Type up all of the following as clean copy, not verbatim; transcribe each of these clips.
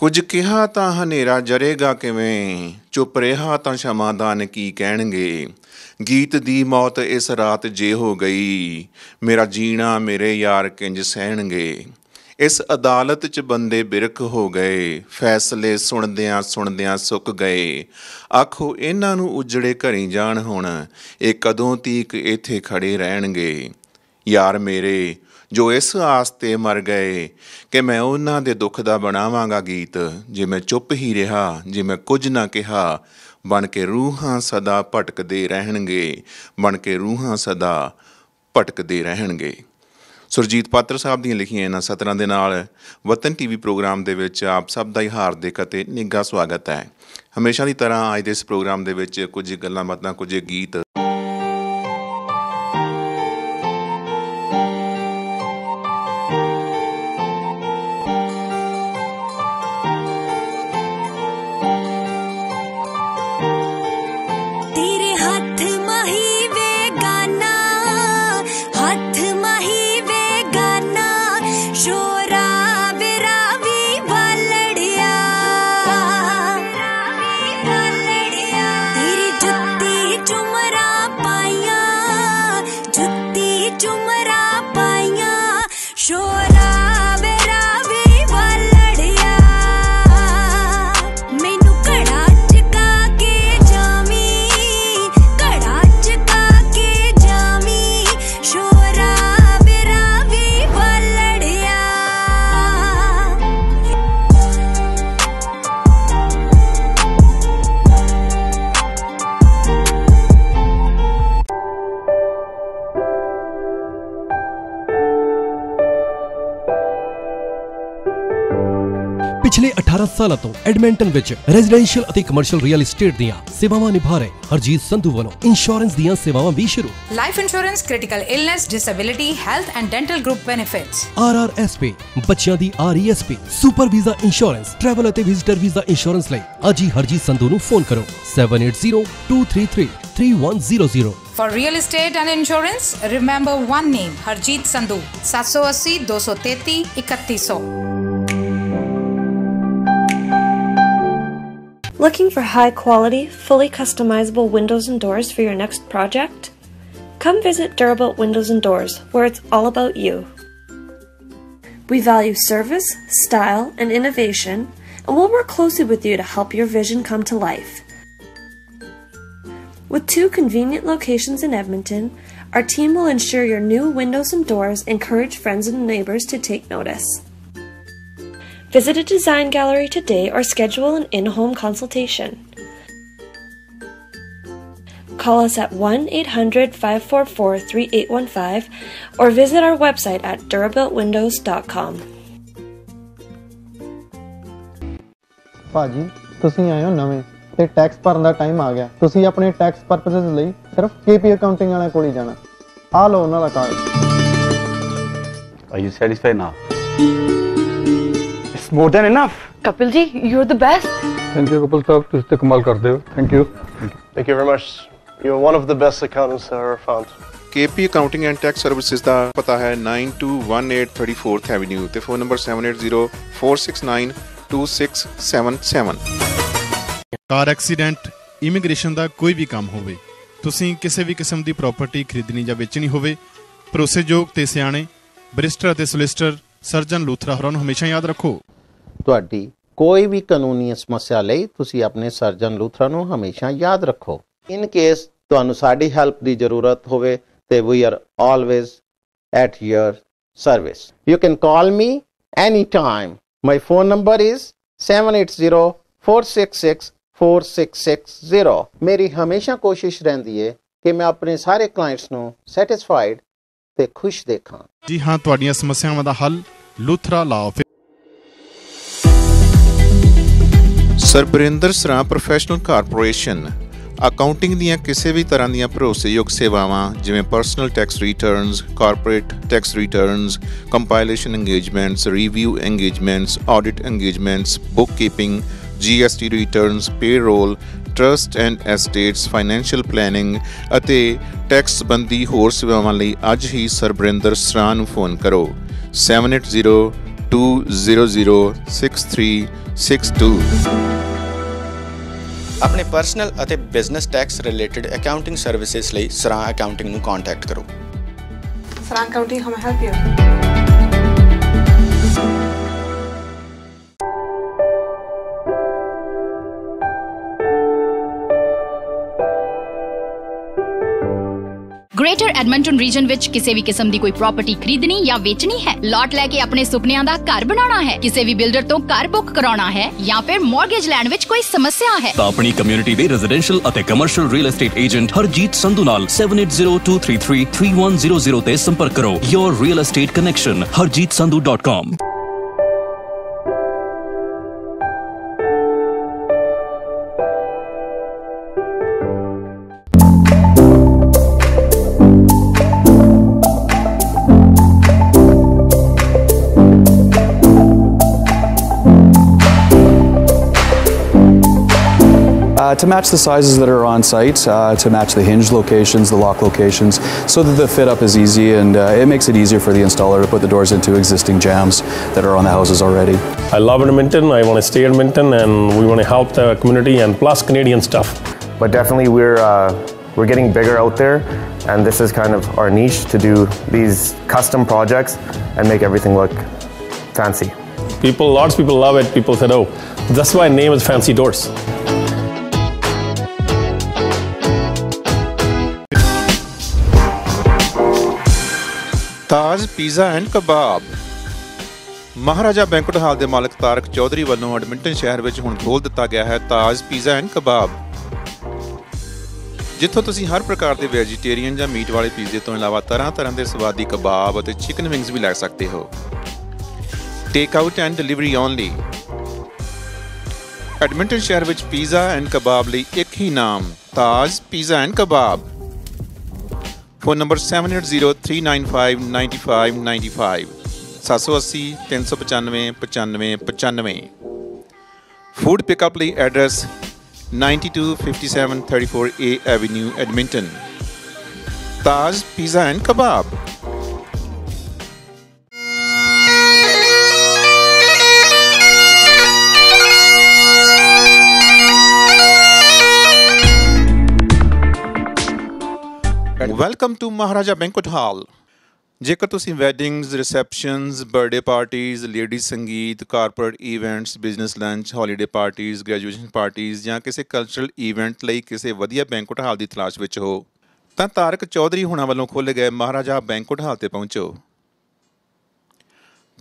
ਕੁਝ ਕਿਹਾ ਤਾਂ ਹਨੇਰਾ ਜਰੇਗਾ ਕਿਵੇਂ, ਚੁੱਪ ਰਿਹਾ ਤਾਂ ਸ਼ਮਾਦਾਨ ਕੀ ਕਹਿਣਗੇ। ਗੀਤ ਦੀ ਮੌਤ ਇਸ ਰਾਤ ਜੇ ਹੋ ਗਈ, ਮੇਰਾ ਜੀਣਾ ਮੇਰੇ ਯਾਰ ਕਿੰਜ ਸਹਿਣਗੇ। ਇਸ ਅਦਾਲਤ 'ਚ ਬੰਦੇ ਬਿਰਕ ਹੋ ਗਏ, ਫੈਸਲੇ ਸੁਣਦਿਆਂ ਸੁਣਦਿਆਂ ਸੁੱਕ ਗਏ। ਆਖੋ ਇਹਨਾਂ ਨੂੰ ਉਜੜੇ ਘਰੀ ਜਾਣ ਹੁਣ, ਇਹ ਕਦੋਂ ਤੀਕ ਇੱਥੇ ਖੜੇ ਰਹਿਣਗੇ। ਯਾਰ ਮੇਰੇ ਜੋ ਇਸ ਆਸ 'ਤੇ ਮਰ ਗਏ ਕਿ ਮੈਂ ਉਹਨਾਂ ਦੇ ਦੁੱਖ ਦਾ ਬਣਾਵਾਂਗਾ ਗੀਤ। ਜੇ ਮੈਂ ਚੁੱਪ ਹੀ ਰਿਹਾ, ਜੇ ਮੈਂ ਕੁਝ ਨਾ ਕਿਹਾ, ਬਣ ਕੇ ਰੂਹਾਂ ਸਦਾ ਭਟਕਦੇ ਰਹਿਣਗੇ, ਬਣ ਕੇ ਰੂਹਾਂ ਸਦਾ ਭਟਕਦੇ ਰਹਿਣਗੇ। ਸੁਰਜੀਤ ਪਾਤਰ ਸਾਹਿਬ ਦੀਆਂ ਲਿਖੀਆਂ ਇਹਨਾਂ ਸਤਰਾਂ ਦੇ ਨਾਲ ਵਤਨ TV ਪ੍ਰੋਗਰਾਮ ਦੇ ਵਿੱਚ ਆਪ ਸਭ ਦਾ ਹੀ ਹਾਰਦਿਕ ਅਤੇ ਨਿੱਘਾ ਸਵਾਗਤ ਹੈ। ਹਮੇਸ਼ਾ ਦੀ ਤਰ੍ਹਾਂ ਅੱਜ ਦੇ ਇਸ ਪ੍ਰੋਗਰਾਮ ਦੇ ਵਿੱਚ ਕੁਝ ਗੱਲਾਂ ਬਾਤਾਂ, ਕੁਝ ਗੀਤ पिछले 18 सालों तो एडमिंटन विच रेजिडेंशियल ਅਤੇ कमर्शियल रियल एस्टेट ਦੀਆਂ ਸੇਵਾਵਾਂ ਨਿਭਾ ਰਹੇ ਹਰਜੀਤ ਸੰਧੂ ਵੱਲੋਂ ਇੰਸ਼ੋਰੈਂਸ ਦੀਆਂ ਸੇਵਾਵਾਂ ਵੀ ਸ਼ੁਰੂ। Life insurance, critical illness, disability, health and dental group benefits, RRSP, ਬੱਚਿਆਂ ਦੀ RESP, super visa insurance, travel ਅਤੇ ਵਿਜ਼ਿਟਰ ਵੀਜ਼ਾ ਇੰਸ਼ੋਰੈਂਸ ਲਈ ਅੱਜ ਹੀ ਹਰਜੀਤ ਸੰਧੂ ਨੂੰ ਫੋਨ ਕਰੋ 7802333100। For real estate and insurance, remember one name, Harjeet Sandhu, 780 233 3100. Looking for high-quality, fully customizable windows and doors for your next project? Come visit Durable Windows and Doors, where it's all about you. We value service, style, and innovation, and we'll work closely with you to help your vision come to life. With 2 convenient locations in Edmonton, our team will ensure your new windows and doors encourage friends and neighbors to take notice. Visit a design gallery today or schedule an in-home consultation. Call us at 1-800-544-3815 or visit our website at durabuiltwindows.com. ਭਾਜੀ ਤੁਸੀਂ ਆਏ ਹੋ ਨਵੇਂ ਤੇ tax ਭਰਨ ਦਾ time ਆ ਗਿਆ। ਤੁਸੀਂ ਆਪਣੇ ਟੈਕਸ ਪਰਪਸਸ ਲਈ ਸਿਰਫ KP ਅਕਾਊਂਟਿੰਗ ਵਾਲਿਆਂ ਕੋਲ ਹੀ ਜਾਣਾ। ਆ ਲਓ ਉਹਨਾਂ ਦਾ card. Are you satisfied now? It's more than enough. Kapil ji, you're the best. Thank you, Kapil sahab. ਤੁਸੀਂ ਤੇ ਕਮਾਲ ਕਰਦੇ ਹੋ। Thank you. Thank you very much. You're one of the best accountants I ever found. KP Accounting and Tax Services ਦਾ ਪਤਾ ਹੈ 9218 34th Avenue ਤੇ phone number 7804692677। Car accident, immigration ਦਾ ਕੋਈ ਵੀ ਕੰਮ ਹੋਵੇ, ਤੁਸੀਂ ਕਿਸੇ ਵੀ ਕਿਸਮ ਦੀ ਪ੍ਰਾਪਰਟੀ ਖਰੀਦਣੀ ਜਾਂ ਵੇਚਣੀ ਹੋਵੇ, ਭਰੋਸੇਯੋਗ ਤੇ ਸਿਆਣੇ ਬੈਰਿਸਟਰ ਅਤੇ ਸੋਲਿਸਿਟਰ ਸਰਜਨ ਲੂਥਰਾ ਹੋਰਾਂ ਨੂੰ ਹਮੇਸ਼ਾ ਯਾਦ ਰੱਖੋ। ਤੁਹਾਡੀ ਕੋਈ ਵੀ ਕਾਨੂੰਨੀ ਸਮੱਸਿਆ ਲਈ ਤੁਸੀਂ ਆਪਣੇ ਸਰਜਨ ਲੂਥਰਾ ਨੂੰ ਹਮੇਸ਼ਾ ਯਾਦ ਰੱਖੋ। ਇਨ ਕੇਸ ਤੁਹਾਨੂੰ ਸਾਡੀ ਹੈਲਪ ਦੀ ਜ਼ਰੂਰਤ ਹੋਵੇ ਤੇ we are always at your service. You can call me any time. My phone number is 7804664660। ਮੇਰੀ ਹਮੇਸ਼ਾ ਕੋਸ਼ਿਸ਼ ਰਹਿੰਦੀ ਹੈ ਕਿ ਮੈਂ ਆਪਣੇ ਸਾਰੇ ਕਲਾਇੰਟਸ ਨੂੰ ਸੈਟੀਸਫਾਈਡ ਤੇ ਖੁਸ਼ ਦੇਖਾਂ। ਜੀ ਹਾਂ, ਤੁਹਾਡੀਆਂ ਸਮੱਸਿਆਵਾਂ ਦਾ ਹੱਲ ਲੂਥਰਾ ਲਾਓ। ਸਰਬਰਿੰਦਰ ਸਰਾਂ ਪ੍ਰੋਫੈਸ਼ਨਲ ਕਾਰਪੋਰੇਸ਼ਨ ਅਕਾਊਂਟਿੰਗ ਦੀਆਂ ਕਿਸੇ ਵੀ ਤਰ੍ਹਾਂ ਦੀਆਂ ਭਰੋਸੇਯੋਗ ਸੇਵਾਵਾਂ ਜਿਵੇਂ personal tax returns, corporate tax returns, compilation engagements, review engagements, audit engagements, book keeping, GST returns, payroll, trust and estates, financial planning ਅਤੇ ਟੈਕਸ ਸੰਬੰਧੀ ਹੋਰ ਸੇਵਾਵਾਂ ਲਈ ਅੱਜ ਹੀ ਸਰਬਰਿੰਦਰ ਸਰਾਂ ਨੂੰ ਫੋਨ ਕਰੋ 7802 72006362। ਆਪਣੇ ਪਰਸਨਲ ਅਤੇ business tax related accounting services ਲਈ ਸਰਾਂ ਅਕਾਊਂਟਿੰਗ ਨੂੰ ਕੰਟੈਕਟ ਕਰੋ। Sarang County, how may I help you? Greater Edmonton region ਵਿੱਚ ਕਿਸੇ ਵੀ ਕਿਸਮ ਦੀ ਕੋਈ ਪ੍ਰਾਪਰਟੀ ਖਰੀਦਣੀ ਜਾਂ ਵੇਚਣੀ ਹੈ, ਲਾਟ ਲੈ ਕੇ ਆਪਣੇ ਸੁਪਨਿਆਂ ਦਾ ਘਰ ਬਣਾਉਣਾ ਹੈ, ਕਿਸੇ ਵੀ ਬਿਲਡਰ ਤੋਂ ਘਰ ਬੁੱਕ ਕਰਾਉਣਾ ਹੈ ਜਾਂ ਫਿਰ ਮਾਰਗੇਜ ਲੈਣ ਵਿੱਚ ਕੋਈ ਸਮੱਸਿਆ ਹੈ ਤਾਂ ਆਪਣੀ ਕਮਿਊਨਿਟੀ ਦੇ ਰੈਜ਼ੀਡੈਂਸ਼ੀਅਲ ਅਤੇ commercial real estate agent Harjeet Sandhu ਨਾਲ 7802333100 ਤੇ ਸੰਪਰਕ ਕਰੋ। Your real estate connection harjeetsandhu.com। To match the sizes that are on site, to match the hinge locations, the lock locations, so that the fit up is easy, and it makes it easier for the installer to put the doors into existing jambs that are on the houses already. I love Edmonton. I want to stay in Edmonton, and we want to help the community and plus Canadian stuff. But definitely we're getting bigger out there, and this is kind of our niche to do these custom projects and make everything look fancy. Lots of people love it. People said, oh, that's why the name is Fancy Doors. Taj pizza and kebab. Maharaja banquet ਹਾਲ ਦੇ ਮਾਲਕ ਤਾਰਕ ਚੌਧਰੀ ਵੱਲੋਂ Edmonton ਸ਼ਹਿਰ ਵਿੱਚ ਹੁਣ ਖੋਲ੍ਹ ਦਿੱਤਾ ਗਿਆ ਹੈ ਤਾਜ ਪੀਜ਼ਾ ਐਂਡ ਕਬਾਬ, ਜਿੱਥੋਂ ਤੁਸੀਂ ਹਰ ਪ੍ਰਕਾਰ ਦੇ ਵੈਜੀਟੇਰੀਅਨ ਜਾਂ ਮੀਟ ਵਾਲੇ ਪੀਜ਼ੇ ਤੋਂ ਇਲਾਵਾ ਤਰ੍ਹਾਂ ਦੇ ਸਵਾਦੀ ਕਬਾਬ ਅਤੇ ਚਿਕਨ ਵਿੰਗਸ ਵੀ ਲੈ ਸਕਦੇ ਹੋ। Take out and delivery only. Edmonton ਸ਼ਹਿਰ ਵਿੱਚ ਪੀਜ਼ਾ ਐਂਡ ਕਬਾਬ ਲਈ ਇੱਕ ਹੀ ਨਾਮ, Taj pizza and kebab. Phone number 7803959595 780-395-9595। Food pickup ਲਈ address 9257 34A Avenue, Edmonton। Taj pizza and kebab. Welcome to Maharaja banquet hall. ਜੇਕਰ ਤੁਸੀਂ weddings, receptions, birthday parties, ladies sangeet, corporate events, business lunch, holiday parties, graduation parties ਜਾਂ ਕਿਸੇ cultural event ਲਈ ਕਿਸੇ ਵਧੀਆ banquet hall ਦੀ ਤਲਾਸ਼ ਵਿੱਚ ਹੋ ਤਾਂ ਤਾਰਕ ਚੌਧਰੀ ਹੁਣਾਂ ਵੱਲੋਂ ਖੋਲ੍ਹੇ ਗਏ ਮਹਾਰਾਜਾ ਬੈਂਕਟ ਹਾਲ ਤੇ ਪਹੁੰਚੋ।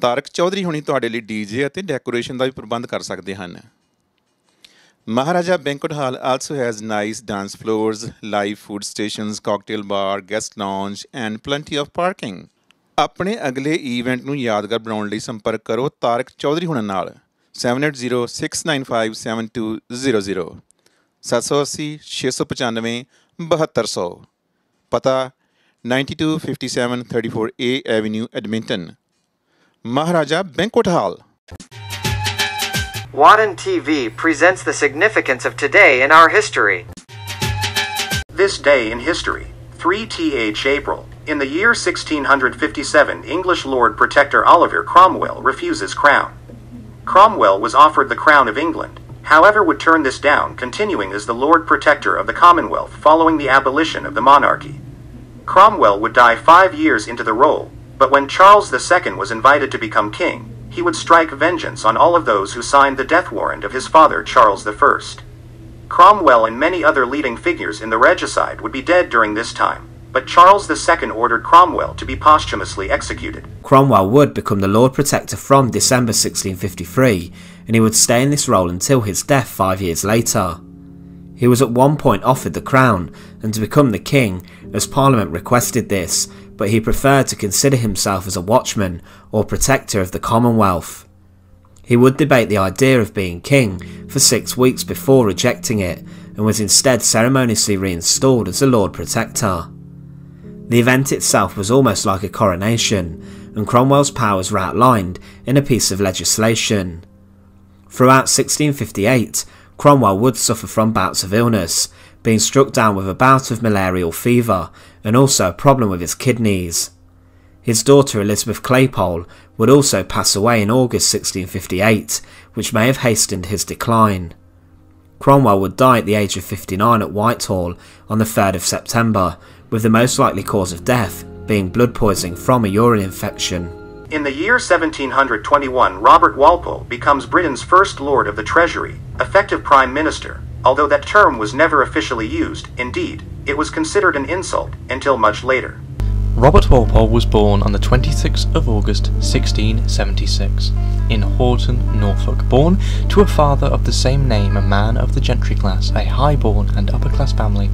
ਤਾਰਕ ਚੌਧਰੀ ਹੁਣੀ ਤੁਹਾਡੇ ਲਈ ਡੀਜੇ ਅਤੇ ਡੈਕੋਰੇਸ਼ਨ ਦਾ ਵੀ ਪ੍ਰਬੰਧ ਕਰ ਸਕਦੇ ਹਨ। Maharaja Banquet Hall also has nice dance floors, live food stations, cocktail bar, guest lounge and plenty of parking. ਆਪਣੇ ਅਗਲੇ ਈਵੈਂਟ ਨੂੰ ਯਾਦਗਾਰ ਬਣਾਉਣ ਲਈ ਸੰਪਰਕ ਕਰੋ ਤਾਰਕ ਚੌਧਰੀ ਹੁਣਾਂ ਨਾਲ 7806957200 780-695-7200। ਪਤਾ 9257 34A Avenue, Edmonton। Maharaja Banquet Hall। Watan TV presents the significance of today in our history. This day in history, 3th April. In the year 1657, English Lord Protector Oliver Cromwell refuses crown. Cromwell was offered the crown of England, however would turn this down, continuing as the Lord Protector of the Commonwealth following the abolition of the monarchy. Cromwell would die 5 years into the role, but when Charles II was invited to become king, he would strike vengeance on all of those who signed the death warrant of his father Charles I. Cromwell and many other leading figures in the regicide would be dead during this time, but Charles II ordered Cromwell to be posthumously executed. Cromwell would become the Lord Protector from December 1653, and he would stay in this role until his death 5 years later. He was at one point offered the crown and to become the king, as Parliament requested this, but he preferred to consider himself as a watchman or protector of the Commonwealth. He would debate the idea of being king for 6 weeks before rejecting it, and was instead ceremoniously reinstalled as the Lord Protector. The event itself was almost like a coronation, and Cromwell's powers were outlined in a piece of legislation. Throughout 1658, Cromwell would suffer from bouts of illness, being struck down with a bout of malarial fever and also a problem with his kidneys. His daughter Elizabeth Claypole would also pass away in August 1658, which may have hastened his decline. Cromwell would die at the age of 59 at Whitehall on the 3rd of September, with the most likely cause of death being blood poisoning from a urine infection. In the year 1721, Robert Walpole becomes Britain's first Lord of the Treasury, effective Prime Minister, although that term was never officially used. Indeed, it was considered an insult until much later. Robert Walpole was born on the 26th of August 1676 in Horton, Norfolk, born to a father of the same name, a man of the gentry class, a high-born and upper-class family.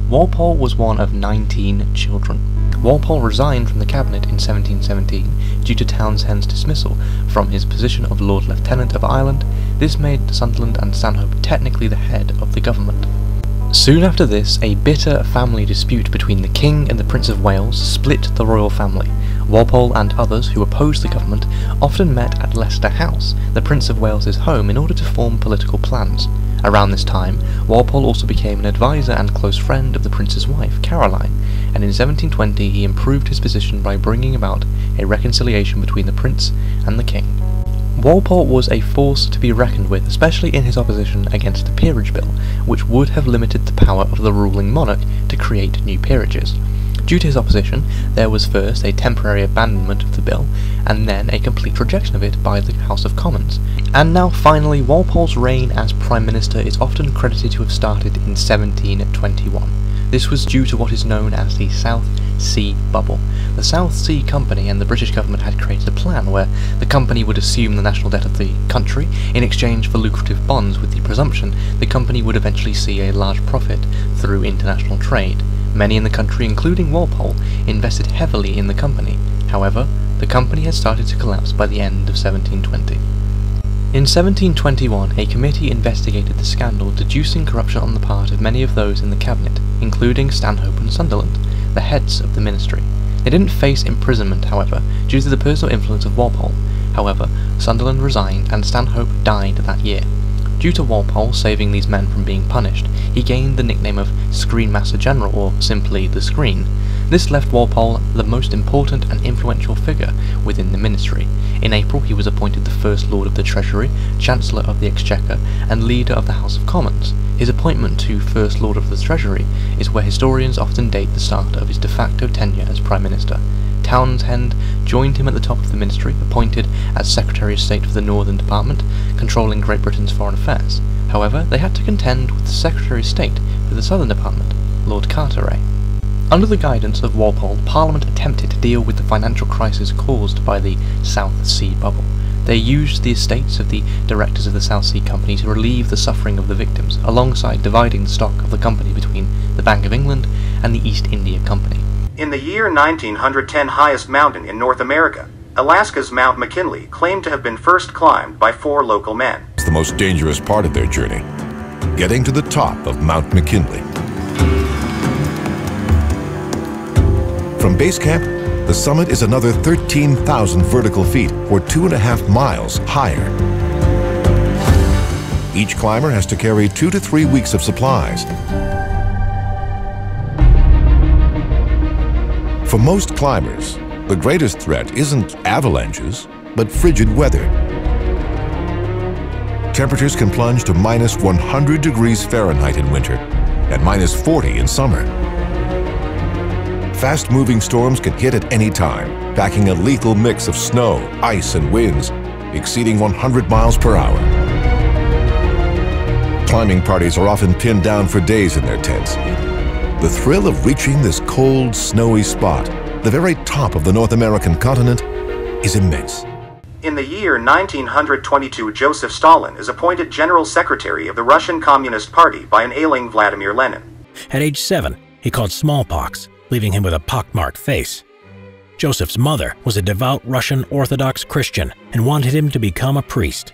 Walpole was one of 19 children. Walpole resigned from the cabinet in 1717 due to Townshend's dismissal from his position of Lord Lieutenant of Ireland. This made Sunderland and Stanhope technically the head of the government. Soon after this, a bitter family dispute between the King and the Prince of Wales split the royal family. Walpole and others who opposed the government often met at Leicester House, the Prince of Wales's home, in order to form political plans. Around this time, Walpole also became an advisor and close friend of the Prince's wife, Caroline, and in 1720 he improved his position by bringing about a reconciliation between the Prince and the King. Walpole was a force to be reckoned with, especially in his opposition against the Peerage Bill, which would have limited the power of the ruling monarch to create new peerages. Due to his opposition, there was first a temporary abandonment of the bill, and then a complete rejection of it by the House of Commons. And now finally, Walpole's reign as Prime Minister is often credited to have started in 1721. This was due to what is known as the South Sea Bubble. The South Sea Company and the British government had created a plan where the company would assume the national debt of the country in exchange for lucrative bonds, with the presumption the company would eventually see a large profit through international trade. Many in the country, including Walpole, invested heavily in the company. However, the company had started to collapse by the end of 1720. In 1721, a committee investigated the scandal, deducing corruption on the part of many of those in the cabinet, including Stanhope and Sunderland, the heads of the ministry. They didn't face imprisonment, however, due to the personal influence of Walpole. However, Sunderland resigned and Stanhope died that year. Due to Walpole saving these men from being punished, he gained the nickname of Screenmaster General, or simply the Screen. This left Walpole the most important and influential figure within the ministry. In April, he was appointed the First Lord of the Treasury, Chancellor of the Exchequer, and Leader of the House of Commons. His appointment to First Lord of the Treasury is where historians often date the start of his de facto tenure as Prime Minister. Townshend joined him at the top of the ministry, appointed as Secretary of State for the Northern Department, controlling Great Britain's foreign affairs. However, they had to contend with the Secretary of State for the Southern Department, Lord Carteret. Under the guidance of Walpole, Parliament attempted to deal with the financial crisis caused by the South Sea Bubble. They used the estates of the directors of the South Sea Company to relieve the suffering of the victims, alongside dividing the stock of the company between the Bank of England and the East India Company. In the year 1910, highest mountain in North America, Alaska's Mount McKinley, claimed to have been first climbed by 4 local men. It's the most dangerous part of their journey, getting to the top of Mount McKinley. From base camp, the summit is another 13,000 vertical feet, or 2.5 miles higher. Each climber has to carry 2 to 3 weeks of supplies. For most climbers, the greatest threat isn't avalanches, but frigid weather. Temperatures can plunge to minus 100 degrees Fahrenheit in winter and minus 40 in summer. Fast-moving storms can hit at any time, packing a lethal mix of snow, ice, and winds, exceeding 100 miles per hour. Climbing parties are often pinned down for days in their tents. The thrill of reaching this cold, snowy spot, the very top of the North American continent, is immense. In the year 1922, Joseph Stalin is appointed General Secretary of the Russian Communist Party by an ailing Vladimir Lenin. At age 7, he caught smallpox, leaving him with a pockmarked face. Joseph's mother was a devout Russian Orthodox Christian and wanted him to become a priest.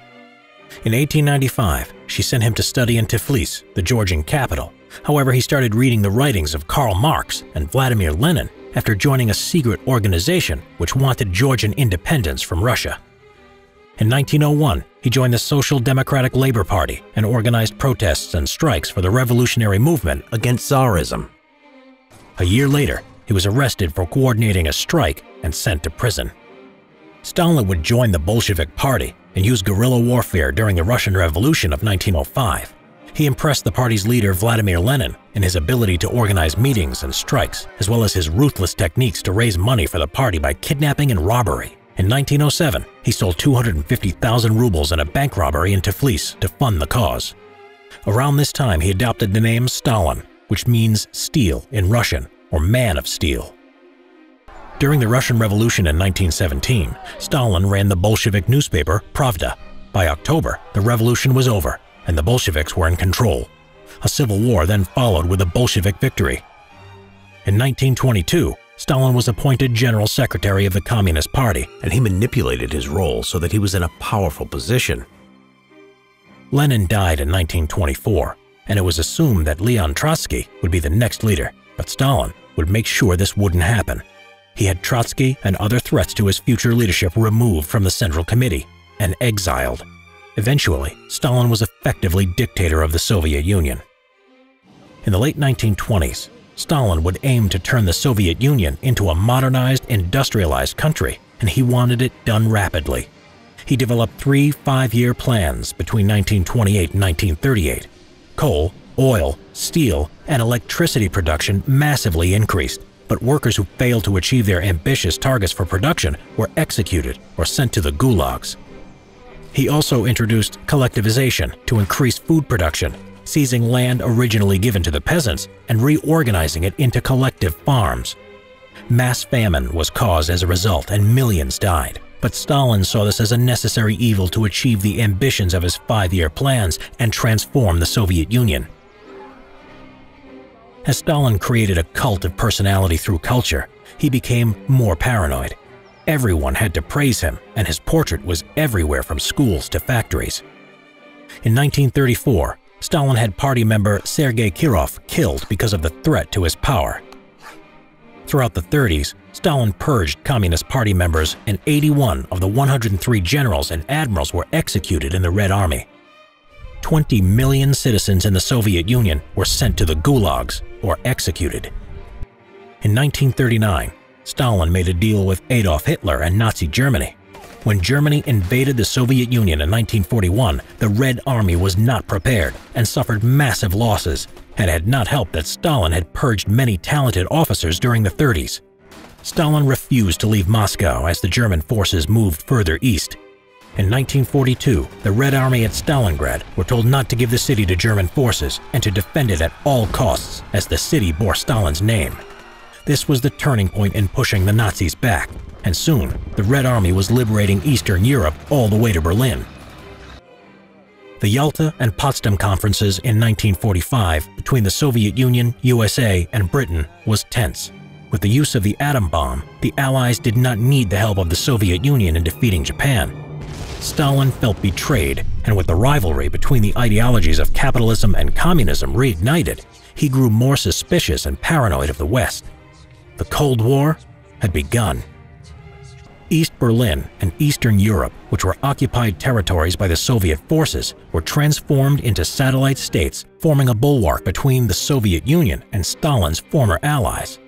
In 1895, she sent him to study in Tiflis, the Georgian capital. However, he started reading the writings of Karl Marx and Vladimir Lenin after joining a secret organization which wanted Georgian independence from Russia. In 1901, he joined the Social Democratic Labor Party and organized protests and strikes for the revolutionary movement against Tsarism. A year later, he was arrested for coordinating a strike and sent to prison. Stalin would join the Bolshevik Party and use guerrilla warfare during the Russian Revolution of 1905. He impressed the party's leader Vladimir Lenin in his ability to organize meetings and strikes, as well as his ruthless techniques to raise money for the party by kidnapping and robbery. In 1907, he stole 250,000 rubles in a bank robbery in Tiflis to fund the cause. Around this time, he adopted the name Stalin, which means steel in Russian, or man of steel. During the Russian Revolution in 1917, Stalin ran the Bolshevik newspaper Pravda. By October, the revolution was over, and the Bolsheviks were in control. A civil war then followed with a Bolshevik victory. In 1922, Stalin was appointed General Secretary of the Communist Party, and he manipulated his role so that he was in a powerful position. Lenin died in 1924, and it was assumed that Leon Trotsky would be the next leader, but Stalin would make sure this wouldn't happen. He had Trotsky and other threats to his future leadership removed from the Central Committee and exiled. Eventually, Stalin was effectively dictator of the Soviet Union. In the late 1920s, Stalin would aim to turn the Soviet Union into a modernized, industrialized country, and he wanted it done rapidly. He developed 3 5-year plans between 1928 and 1938. Coal, oil, steel, and electricity production massively increased, but workers who failed to achieve their ambitious targets for production were executed or sent to the gulags. He also introduced collectivization to increase food production, seizing land originally given to the peasants and reorganizing it into collective farms. Mass famine was caused as a result and millions died, but Stalin saw this as a necessary evil to achieve the ambitions of his 5-year plans and transform the Soviet Union. As Stalin created a cult of personality through culture, he became more paranoid. Everyone had to praise him, and his portrait was everywhere from schools to factories. In 1934, Stalin had party member Sergei Kirov killed because of the threat to his power. Throughout the 30s, Stalin purged Communist Party members, and 81 of the 103 generals and admirals were executed in the Red Army. 20 million citizens in the Soviet Union were sent to the gulags or executed. In 1939, Stalin made a deal with Adolf Hitler and Nazi Germany. When Germany invaded the Soviet Union in 1941, the Red Army was not prepared and suffered massive losses, and it had not helped that Stalin had purged many talented officers during the 30s. Stalin refused to leave Moscow as the German forces moved further east. In 1942, the Red Army at Stalingrad were told not to give the city to German forces and to defend it at all costs, as the city bore Stalin's name. This was the turning point in pushing the Nazis back, and soon the Red Army was liberating Eastern Europe all the way to Berlin. The Yalta and Potsdam conferences in 1945 between the Soviet Union, USA, and Britain was tense. With the use of the atom bomb, the Allies did not need the help of the Soviet Union in defeating Japan. Stalin felt betrayed, and with the rivalry between the ideologies of capitalism and communism reignited, he grew more suspicious and paranoid of the West. The Cold War had begun. East Berlin and Eastern Europe, which were occupied territories by the Soviet forces, were transformed into satellite states, forming a bulwark between the Soviet Union and Stalin's former allies.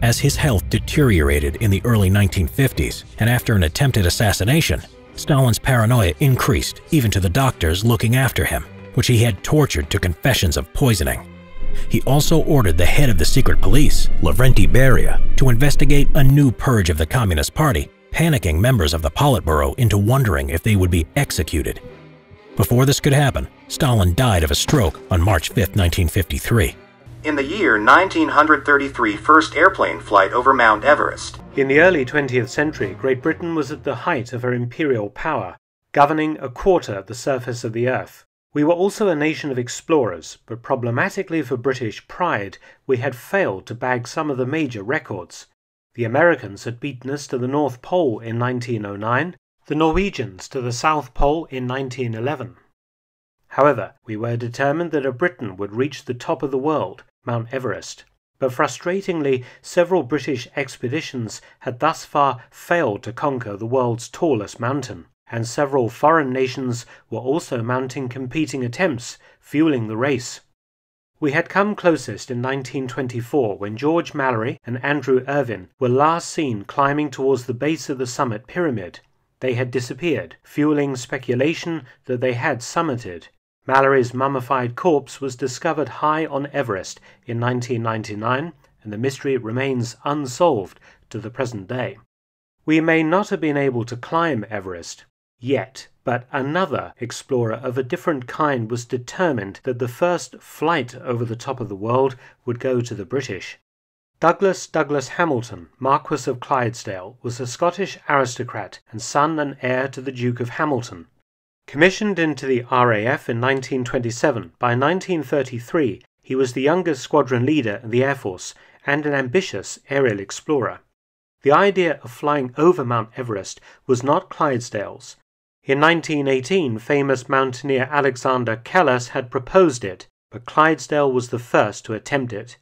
As his health deteriorated in the early 1950s, and after an attempted assassination, Stalin's paranoia increased even to the doctors looking after him, which he had tortured to confessions of poisoning. He also ordered the head of the secret police, Lavrenti Beria, to investigate a new purge of the Communist Party, panicking members of the Politburo into wondering if they would be executed. Before this could happen, Stalin died of a stroke on March 5, 1953. In the year 1933, first airplane flight over Mount Everest. In the early 20th century, Great Britain was at the height of her imperial power, governing a quarter of the surface of the Earth. We were also a nation of explorers, but problematically for British pride, we had failed to bag some of the major records. The Americans had beaten us to the North Pole in 1909, the Norwegians to the South Pole in 1911. However, we were determined that a Briton would reach the top of the world, Mount Everest. But frustratingly, several British expeditions had thus far failed to conquer the world's tallest mountain, and several foreign nations were also mounting competing attempts, fueling the race. We had come closest in 1924 when George Mallory and Andrew Irvine were last seen climbing towards the base of the summit pyramid. they had disappeared, fueling speculation that they had summited. Mallory's mummified corpse was discovered high on Everest in 1999, and the mystery remains unsolved to the present day. We may not have been able to climb Everest yet, but another explorer of a different kind was determined that the first flight over the top of the world would go to the British. Douglas Hamilton, Marquess of Clydesdale, was a Scottish aristocrat and son and heir to the Duke of Hamilton. Commissioned into the RAF in 1927, by 1933 he was the youngest squadron leader in the Air Force and an ambitious aerial explorer. The idea of flying over Mount Everest was not Clydesdale's. In 1918, famous mountaineer Alexander Kellis had proposed it, but Clydesdale was the first to attempt it.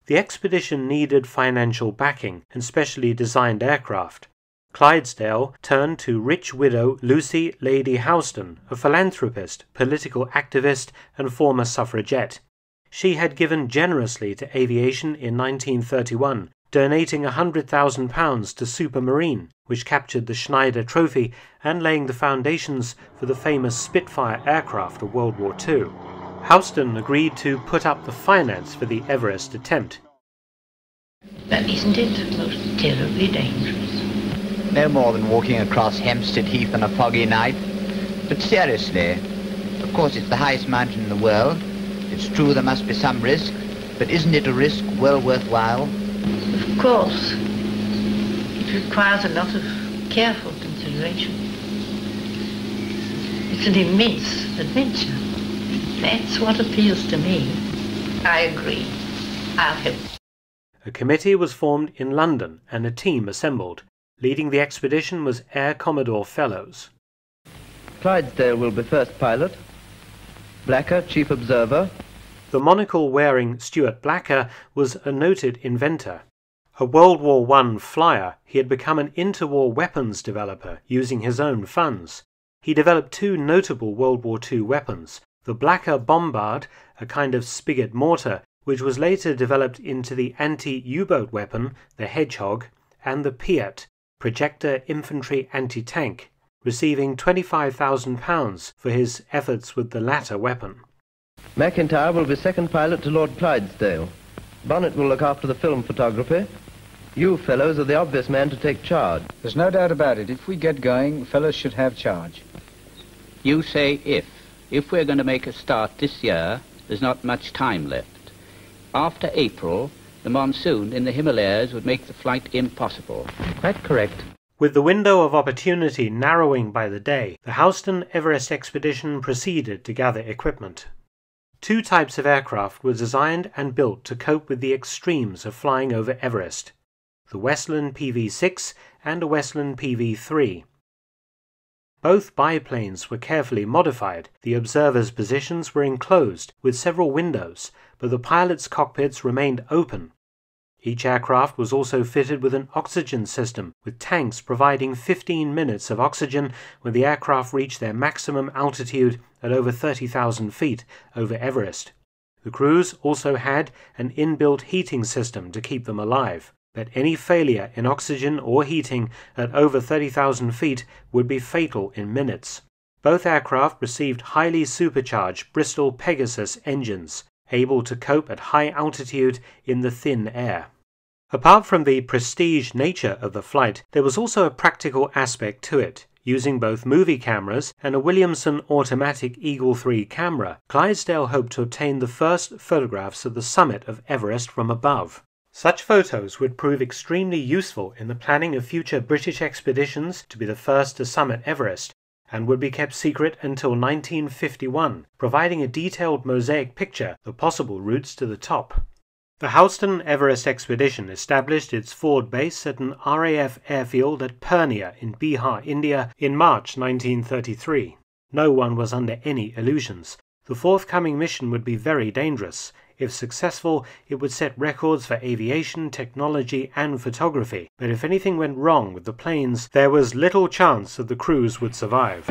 The expedition needed financial backing and specially designed aircraft. Clydesdale turned to rich widow Lucy Lady Houston, a philanthropist, political activist, and former suffragette. She had given generously to aviation in 1931, donating £100,000 to Supermarine, which captured the Schneider Trophy, and laying the foundations for the famous Spitfire aircraft of World War II. Houston agreed to put up the finance for the Everest attempt. But isn't it most terribly dangerous? No more than walking across Hampstead Heath on a foggy night. But seriously, of course it's the highest mountain in the world. It's true there must be some risk, but isn't it a risk well worthwhile? Of course. It requires a lot of careful consideration. It's an immense adventure. That's what appeals to me. I agree. I'll help. A committee was formed in London and a team assembled. Leading the expedition was Air Commodore Fellows. Clydesdale will be first pilot. Blacker, chief observer. The monocle-wearing Stuart Blacker was a noted inventor. A World War I flyer, he had become an interwar weapons developer using his own funds. He developed two notable World War II weapons, the Blacker Bombard, a kind of spigot mortar, which was later developed into the anti-U-boat weapon, the Hedgehog, and the Piat, projector infantry anti-tank, receiving £25,000 for his efforts with the latter weapon. McIntyre will be second pilot to Lord Clydesdale. Bonnet will look after the film photography. You fellows are the obvious man to take charge. There's no doubt about it. If we get going, fellows should have charge. You say if. If we're going to make a start this year, there's not much time left. After April, the monsoon in the Himalayas would make the flight impossible. Quite correct. With the window of opportunity narrowing by the day, the Houston Everest expedition proceeded to gather equipment. Two types of aircraft were designed and built to cope with the extremes of flying over Everest, the Westland PV-6 and a Westland PV-3. Both biplanes were carefully modified. The observers' positions were enclosed with several windows, but the pilots' cockpits remained open. Each aircraft was also fitted with an oxygen system, with tanks providing 15 minutes of oxygen when the aircraft reached their maximum altitude at over 30,000 feet over Everest. The crews also had an inbuilt heating system to keep them alive, but any failure in oxygen or heating at over 30,000 feet would be fatal in minutes. Both aircraft received highly supercharged Bristol Pegasus engines, able to cope at high altitude in the thin air. Apart from the prestige nature of the flight, there was also a practical aspect to it. Using both movie cameras and a Williamson automatic Eagle 3 camera, Clydesdale hoped to obtain the first photographs of the summit of Everest from above. Such photos would prove extremely useful in the planning of future British expeditions to be the first to summit Everest, and would be kept secret until 1951, providing a detailed mosaic picture of possible routes to the top. The Houston Everest expedition established its forward base at an RAF airfield at Purnia in Bihar, India, in March 1933. No one was under any illusions. The forthcoming mission would be very dangerous. If successful, it would set records for aviation, technology, and photography. But if anything went wrong with the planes, there was little chance that the crews would survive.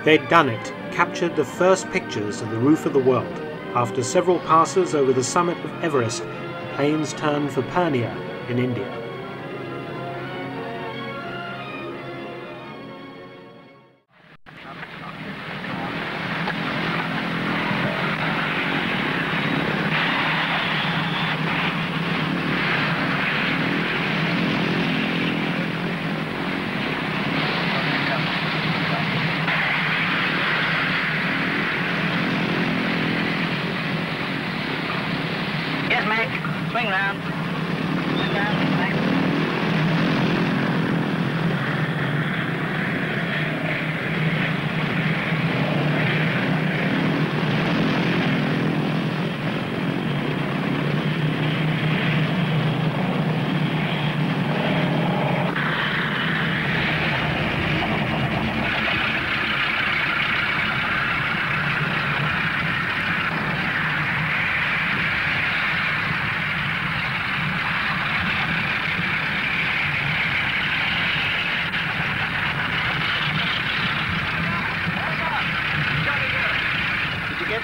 They'd done it, captured the first pictures of the roof of the world. After several passes over the summit of Everest, the planes turned for Purnia in India. Swing round. Swing round. Thanks.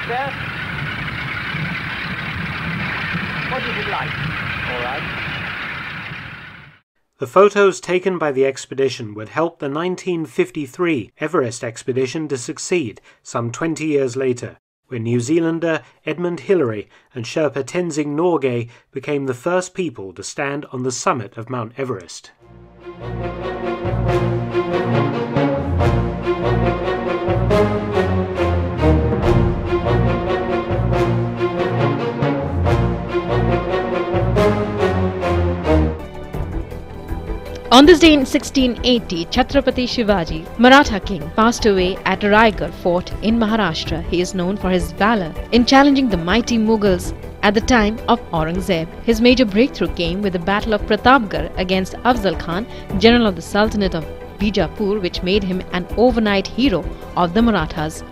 There? What did you like? All right. The photos taken by the expedition would help the 1953 Everest expedition to succeed some 20 years later, when New Zealander Edmund Hillary and Sherpa Tenzing Norgay became the first people to stand on the summit of Mount Everest. On this day in 1680, Chhatrapati Shivaji, Maratha king, passed away at Raigad fort in Maharashtra. He is known for his valor in challenging the mighty Mughals at the time of Aurangzeb. His major breakthrough came with the Battle of Pratapgarh against Afzal Khan, general of the Sultanate of Bijapur, which made him an overnight hero of the Marathas.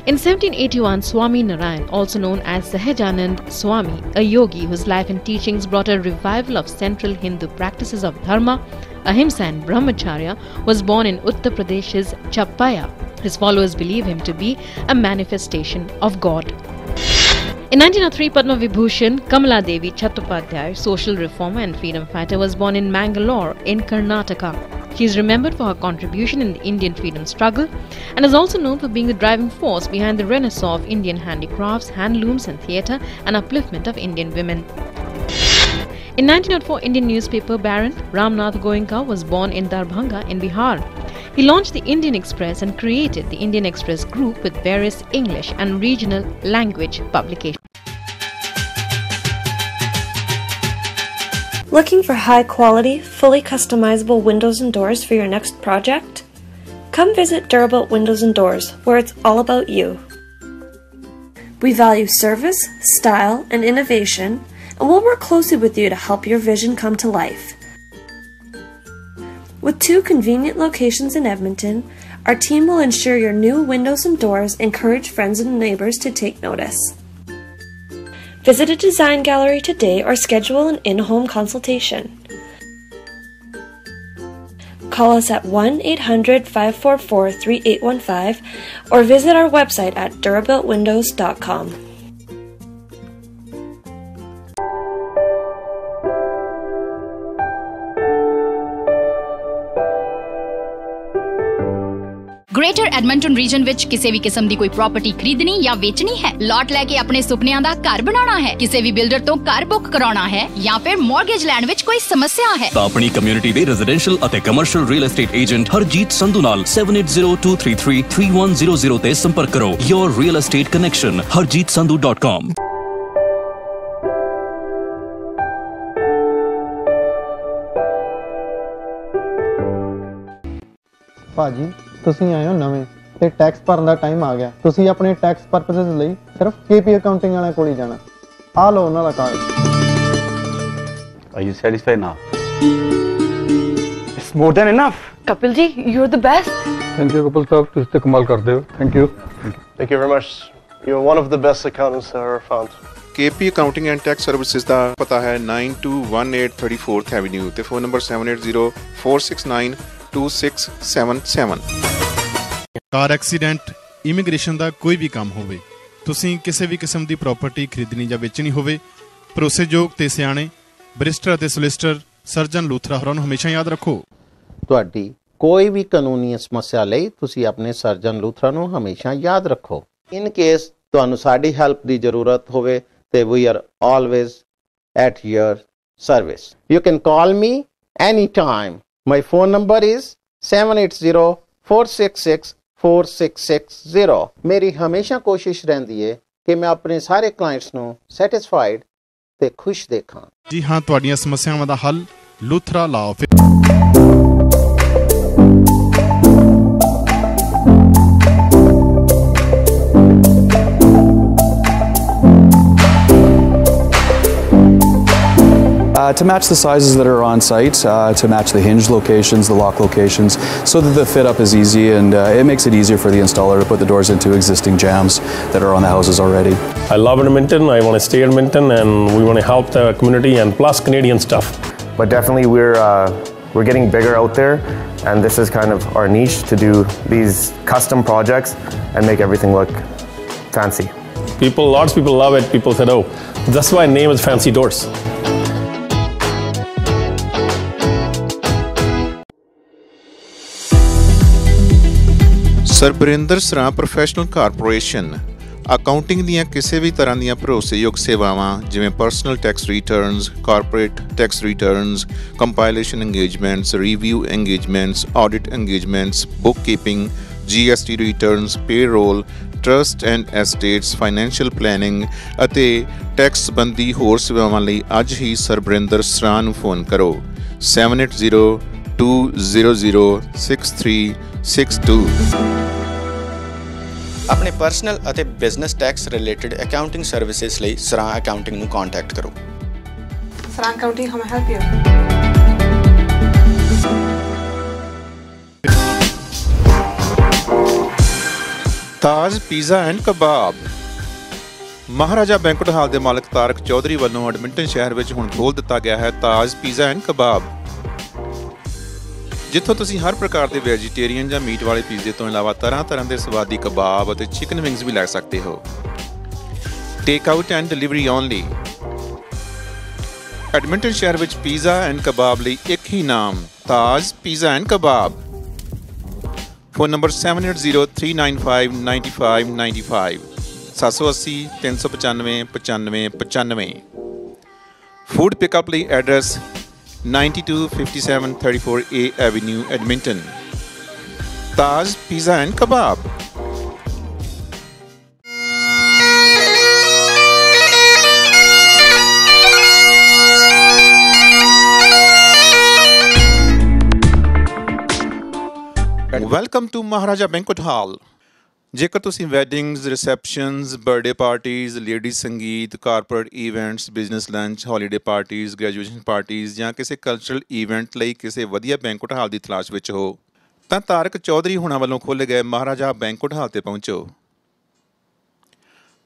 In 1781, Swami Narayan, also known as Sahajanand Swami, a yogi whose life and teachings brought a revival of central Hindu practices of dharma, ahimsa and brahmacharya, was born in Uttar Pradesh's Chappaya. His followers believe him to be a manifestation of God. In 1903, Padma Vibhushan Kamala Devi Chattopadhyay, social reformer and freedom fighter, was born in Mangalore in Karnataka. She is remembered for her contribution in the Indian freedom struggle and is also known for being the driving force behind the renaissance of Indian handicrafts, handlooms and theatre and upliftment of Indian women. In 1904, Indian newspaper baron Ramnath Goenka was born in Darbhanga in Bihar. He launched the Indian Express and created the Indian Express Group with various English and regional language publications. Looking for high-quality, fully customizable windows and doors for your next project? Come visit Durable Windows and Doors, where it's all about you. We value service, style, and innovation, and we'll work closely with you to help your vision come to life. With 2 convenient locations in Edmonton, our team will ensure your new windows and doors encourage friends and neighbors to take notice. Visit a design gallery today or schedule an in-home consultation. Call us at 1-800-544-3815 or visit our website at durabuiltwindows.com. Greater Edmonton region ਵਿੱਚ ਕਿਸੇ ਵੀ ਕਿਸਮ ਦੀ ਕੋਈ property ਖਰੀਦਣੀ ਜਾਂ ਵੇਚਣੀ ਹੈ, ਲਾਟ ਲੈ ਕੇ ਆਪਣੇ ਸੁਪਨਿਆਂ ਦਾ ਘਰ ਬਣਾਉਣਾ ਹੈ, ਕਿਸੇ ਵੀ ਬਿਲਡਰ ਤੋਂ ਘਰ ਬੁੱਕ ਕਰਾਉਣਾ ਹੈ ਜਾਂ ਫਿਰ ਮਾਰਗੇਜ ਲੈਣ ਵਿੱਚ ਕੋਈ ਸਮੱਸਿਆ ਹੈ ਤਾਂ ਆਪਣੀ ਕਮਿਊਨਿਟੀ ਦੇ ਰੈਜ਼ੀਡੈਂਸ਼ੀਅਲ ਅਤੇ commercial real estate agent Harjeet Sandhu ਨਾਲ 7802333100 ਤੇ ਸੰਪਰਕ ਕਰੋ। Your real estate connection harjeetsandhu.com। ਭਾਜੀ ਤੁਸੀਂ ਆਏ ਹੋ ਨਵੇਂ ਤੇ ਟੈਕਸ ਭਰਨ ਦਾ ਟਾਈਮ ਆ ਗਿਆ। ਤੁਸੀਂ ਆਪਣੇ ਟੈਕਸ ਪਰਪਸਸ ਲਈ ਸਿਰਫ KP ਅਕਾਊਂਟਿੰਗ ਵਾਲਿਆਂ ਕੋਲ ਹੀ ਜਾਣਾ। ਆ ਲਓ ਉਹਨਾਂ ਦਾ card. Are you satisfied now? It's more than enough. Kapil ji, you're the best. Thank you Kapil ਸਾਹਿਬ, ਤੁਸੀਂ ਤੇ ਕਮਾਲ ਕਰਦੇ ਹੋ। Thank you. Thank you very much. You're one of the best accountants I ever found. KP Accounting and Tax Services ਦਾ ਪਤਾ ਹੈ 9218 34th Avenue ਤੇ phone number 7804692677। Car accident, immigration ਦਾ ਕੋਈ ਵੀ ਕੰਮ ਹੋਵੇ, ਤੁਸੀਂ ਕਿਸੇ ਵੀ ਕਿਸਮ ਦੀ ਪ੍ਰਾਪਰਟੀ ਖਰੀਦਣੀ ਜਾਂ ਵੇਚਣੀ ਹੋਵੇ, ਭਰੋਸੇਯੋਗ ਤੇ ਸਿਆਣੇ ਬੈਰਿਸਟਰ ਅਤੇ ਸੋਲਿਸਿਟਰ ਸਰਜਨ ਲੂਥਰਾ ਹੋਰਾਂ ਨੂੰ ਹਮੇਸ਼ਾ ਯਾਦ ਰੱਖੋ। ਤੁਹਾਡੀ ਕੋਈ ਵੀ ਕਾਨੂੰਨੀ ਸਮੱਸਿਆ ਲਈ ਤੁਸੀਂ ਆਪਣੇ ਸਰਜਨ ਲੂਥਰਾ ਨੂੰ ਹਮੇਸ਼ਾ ਯਾਦ ਰੱਖੋ। ਇਨ ਕੇਸ ਤੁਹਾਨੂੰ ਸਾਡੀ ਹੈਲਪ ਦੀ ਜ਼ਰੂਰਤ ਹੋਵੇ ਤੇ we are always at your service. You can call me any time. My phone number is 7804664660। ਮੇਰੀ ਹਮੇਸ਼ਾ ਕੋਸ਼ਿਸ਼ ਰਹਿੰਦੀ ਹੈ ਕਿ ਮੈਂ ਆਪਣੇ ਸਾਰੇ ਕਲਾਇੰਟਸ ਨੂੰ ਸੈਟਿਸਫਾਈਡ ਤੇ ਖੁਸ਼ ਦੇਖਾਂ। ਜੀ ਹਾਂ, ਤੁਹਾਡੀਆਂ ਸਮੱਸਿਆਵਾਂ ਦਾ ਹੱਲ ਲੂਥਰਾ ਲਾ office. To match the sizes that are on site, to match the hinge locations, the lock locations, so that the fit up is easy, and it makes it easier for the installer to put the doors into existing jambs that are on the houses already. I love Edmonton. I want to stay in Edmonton, and we want to help the community and plus Canadian stuff. But definitely we're getting bigger out there, and this is kind of our niche to do these custom projects and make everything look fancy. Lots of people love it. People said, "Oh, that's why the name is Fancy Doors." ਸਰਬਰਿੰਦਰ ਸਰਾਂ professional corporation accounting ਦੀਆਂ ਕਿਸੇ ਵੀ ਤਰ੍ਹਾਂ ਦੀਆਂ ਭਰੋਸੇਯੋਗ ਸੇਵਾਵਾਂ ਜਿਵੇਂ personal tax returns, corporate tax returns, compilation engagements, review engagements, audit engagements, book keeping, GST returns, payroll, trust and estates, financial planning ਅਤੇ tax ਸੰਬੰਧੀ ਹੋਰ ਸੇਵਾਵਾਂ ਲਈ ਅੱਜ ਹੀ ਸਰਬਰਿੰਦਰ ਸਰਾਂ ਨੂੰ ਫੋਨ ਕਰੋ 7802006362। ਆਪਣੇ ਪਰਸਨਲ ਅਤੇ business tax related accounting services ਲਈ ਸਰਾਂ ਅਕਾਊਂਟਿੰਗ ਨੂੰ ਕੰਟੈਕਟ ਕਰੋ। ਸਰਾਂ accounting how may I help you? Taj pizza and kebab. Maharaja banquet ਹਾਲ ਦੇ ਮਾਲਕ ਤਾਰਕ ਚੌਧਰੀ ਵੱਲੋਂ ਐਡਮਿੰਟਨ ਸ਼ਹਿਰ ਵਿੱਚ ਹੁਣ ਖੋਲ੍ਹ ਦਿੱਤਾ ਗਿਆ ਹੈ ਤਾਜ ਪੀਜ਼ਾ ਐਂਡ ਕਬਾਬ, ਜਿੱਥੋਂ ਤੁਸੀਂ ਹਰ ਪ੍ਰਕਾਰ ਦੇ ਵੈਜੀਟੇਰੀਅਨ ਜਾਂ ਮੀਟ ਵਾਲੇ ਪੀਜ਼ੇ ਤੋਂ ਇਲਾਵਾ ਤਰ੍ਹਾਂ ਤਰ੍ਹਾਂ ਦੇ ਸਵਾਦੀ ਕਬਾਬ ਅਤੇ ਚਿਕਨ ਵਿੰਗਸ ਵੀ ਲੈ ਸਕਦੇ ਹੋ। Take out and delivery only. Edmonton ਸ਼ਹਿਰ ਵਿੱਚ ਪੀਜ਼ਾ ਐਂਡ ਕਬਾਬ ਲਈ ਇੱਕ ਹੀ ਨਾਮ Taj pizza and kebab. Phone number 7803959595 780 395 9595। Food pickup ਲਈ address 9257 34A Avenue, Edmonton. Taj Pizza and Kebab. Welcome to Maharaja Banquet Hall. ਜੇਕਰ ਤੁਸੀਂ weddings, receptions, birthday parties, ladies sangeet, corporate events, business lunch, holiday parties, graduation parties ਜਾਂ ਕਿਸੇ cultural event ਲਈ ਕਿਸੇ ਵਧੀਆ banquet ਹਾਲ ਦੀ ਤਲਾਸ਼ ਵਿੱਚ ਹੋ ਤਾਂ ਤਾਰਕ ਚੌਧਰੀ ਹੁਣਾਂ ਵੱਲੋਂ ਖੋਲ੍ਹੇ ਗਏ ਮਹਾਰਾਜਾ ਬੈਂਕੁਏਟ ਹਾਲ 'ਤੇ ਪਹੁੰਚੋ।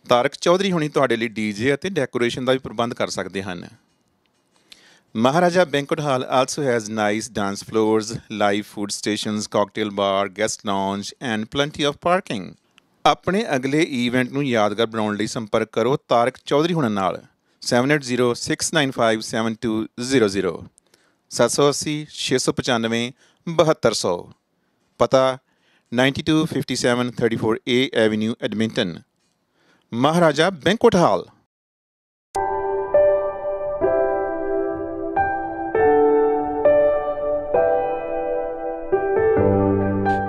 ਤਾਰਕ ਚੌਧਰੀ ਹੁਣੀ ਤੁਹਾਡੇ ਲਈ DJ ਅਤੇ ਡੈਕੋਰੇਸ਼ਨ ਦਾ ਵੀ ਪ੍ਰਬੰਧ ਕਰ ਸਕਦੇ ਹਨ। Maharaja Banquet Hall also has nice dance floors, live food stations, cocktail bar, guest lounge and plenty of parking. ਆਪਣੇ ਅਗਲੇ ਈਵੈਂਟ ਨੂੰ ਯਾਦਗਾਰ ਬਣਾਉਣ ਲਈ ਸੰਪਰਕ ਕਰੋ ਤਾਰਕ ਚੌਧਰੀ ਹੁਣਾਂ ਨਾਲ 7806957200 780 695 7200। ਪਤਾ 9257 34A Avenue, Edmonton. Maharaja Banquet Hall.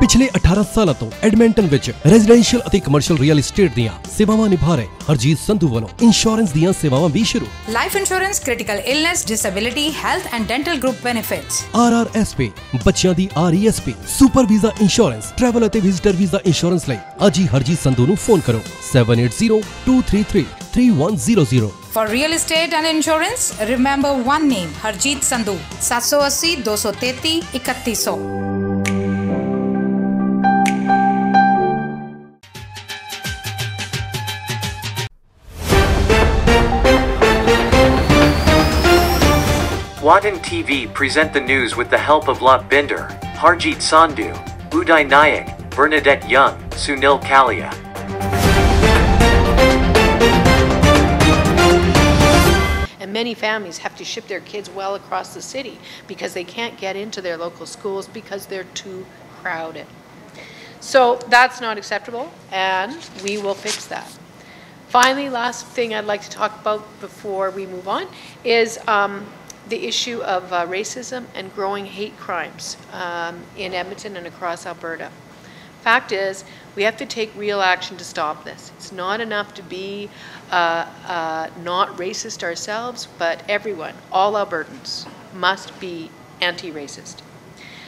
ਪਿਛਲੇ 18 ਸਾਲਾਂ ਤੋਂ ਐਡਮਿੰਟਨ ਵਿੱਚ ਰੈਜ਼ੀਡੈਂਸ਼ੀਅਲ ਅਤੇ ਕਮਰਸ਼ੀਅਲ ਰੀਅਲ ਏਸਟੇਟ ਦੀਆਂ ਸੇਵਾਵਾਂ ਨਿਭਾ ਰਹੇ ਹਰਜੀਤ ਸੰਧੂ ਵੱਲੋਂ ਇੰਸ਼ੋਰੈਂਸ ਦੀਆਂ ਸੇਵਾਵਾਂ ਵੀ ਸ਼ੁਰੂ। Life insurance, critical illness, disability, health and dental group benefits, RRSP, ਬੱਚਿਆਂ ਦੀ RESP, super visa insurance, travel ਅਤੇ ਵਿਜ਼ਿਟਰ ਵੀਜ਼ਾ ਇੰਸ਼ੋਰੈਂਸ ਲਈ ਅੱਜ ਹੀ ਹਰਜੀਤ ਸੰਧੂ ਨੂੰ ਫੋਨ ਕਰੋ 7802333100। For real estate and insurance, remember one name, Harjeet Sandhu, 780 233 3100। Watan TV present the news with the help of Lot Binder, Harjeet Sandhu, Uday Nayak, Bernadette Young, Sunil Kalia. And many families have to ship their kids well across the city because they can't get into their local schools because they're too crowded. So that's not acceptable, and we will fix that. Finally, last thing I'd like to talk about before we move on is the issue of racism and growing hate crimes in Edmonton and across Alberta. Fact is, We have to take real action to stop this. It's not enough to be not racist ourselves, but everyone, all Albertans, must be anti-racist.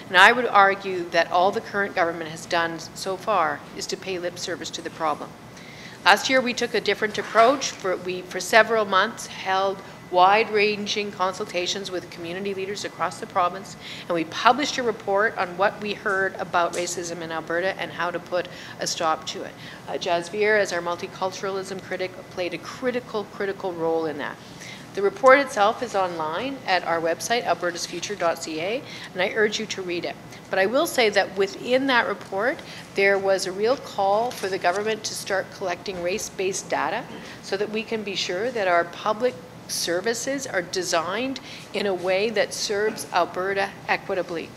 And I would argue that all the current government has done so far is to pay lip service to the problem. Last year we took a different approach. For several months held wide-ranging consultations with community leaders across the province, and we published a report on what we heard about racism in Alberta and how to put a stop to it. Jasveer, as our multiculturalism critic, played a critical role in that. The report itself is online at our website, albertasfuture.ca, and I urge you to read it. But I will say that within that report, there was a real call for the government to start collecting race-based data so that we can be sure that our public services are designed in a way that serves Alberta equitably.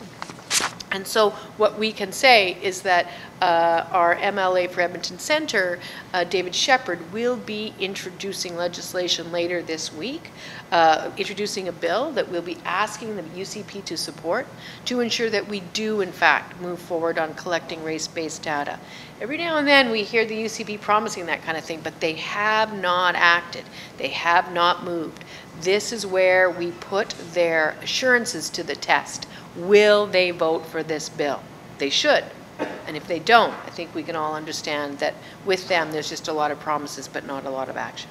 And so what we can say is that our MLA for Edmonton Centre, David Shepherd, will be introducing legislation later this week, introducing a bill that we'll be asking the UCP to support to ensure that we do, in fact, move forward on collecting race-based data. Every now and then we hear the UCP promising that kind of thing, but they have not acted. They have not moved. This is where we put their assurances to the test. Will they vote for this bill? They should. And if they don't, I think we can all understand that with them there's just a lot of promises but not a lot of action.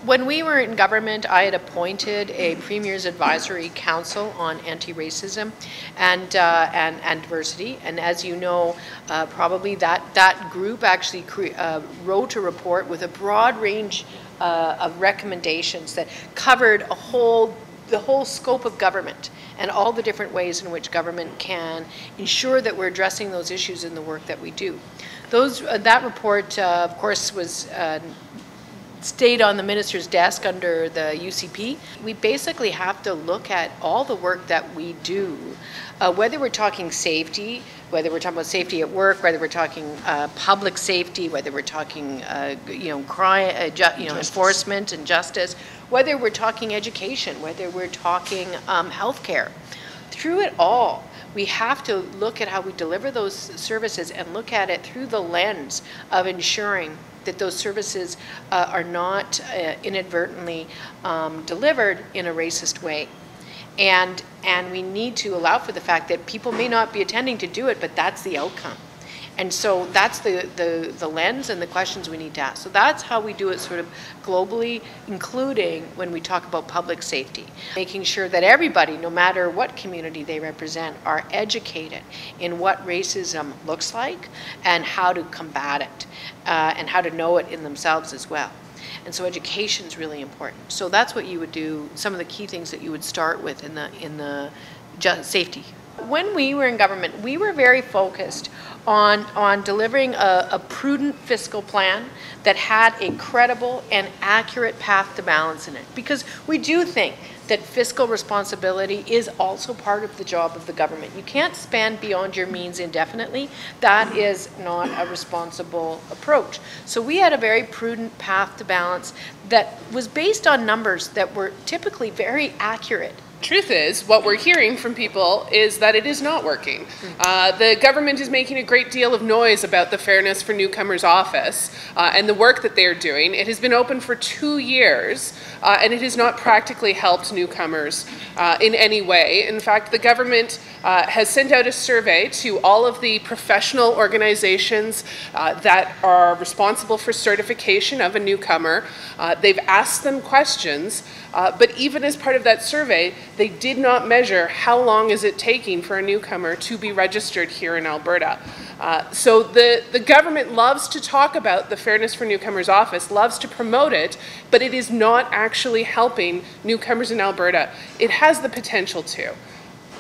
When we were in government, I had appointed a Premier's Advisory Council on Anti-Racism and Diversity. And as you know, probably that group actually wrote a report with a broad range of recommendations that covered the whole scope of government and all the different ways in which government can ensure that we're addressing those issues in the work that we do. That report, of course, was stayed on the minister's desk under the UCP. We basically have to look at all the work that we do, whether we're talking safety, whether we're talking about safety at work, whether we're talking public safety, whether we're talking crime, enforcement and justice, whether we're talking education, whether we're talking healthcare. Through it all, we have to look at how we deliver those services and look at it through the lens of ensuring that those services are not inadvertently delivered in a racist way. And we need to allow for the fact that people may not be intending to do it, but that's the outcome. And so that's the lens and the questions we need to ask. So that's how we do it sort of globally, including when we talk about public safety, making sure that everybody, no matter what community they represent, are educated in what racism looks like and how to combat it and how to know it in themselves as well. And so education is really important. So that's what you would do, some of the key things that you would start with in the safety. When we were in government, we were very focused on delivering a prudent fiscal plan that had a credible and accurate path to balance in it. Because we do think that fiscal responsibility is also part of the job of the government. You can't spend beyond your means indefinitely. That is not a responsible approach. So we had a very prudent path to balance that was based on numbers that were typically very accurate. Truth is, what we're hearing from people is that it is not working. The government is making a great deal of noise about the Fairness for Newcomers office and the work that they're doing. It has been open for 2 years and it has not practically helped newcomers in any way. In fact, the government has sent out a survey to all of the professional organizations that are responsible for certification of a newcomer. They've asked them questions, but even as part of that survey, they did not measure how long is it taking for a newcomer to be registered here in Alberta. So the government loves to talk about the Fairness for Newcomers office, loves to promote it, but it is not actually helping newcomers in Alberta. It has the potential to,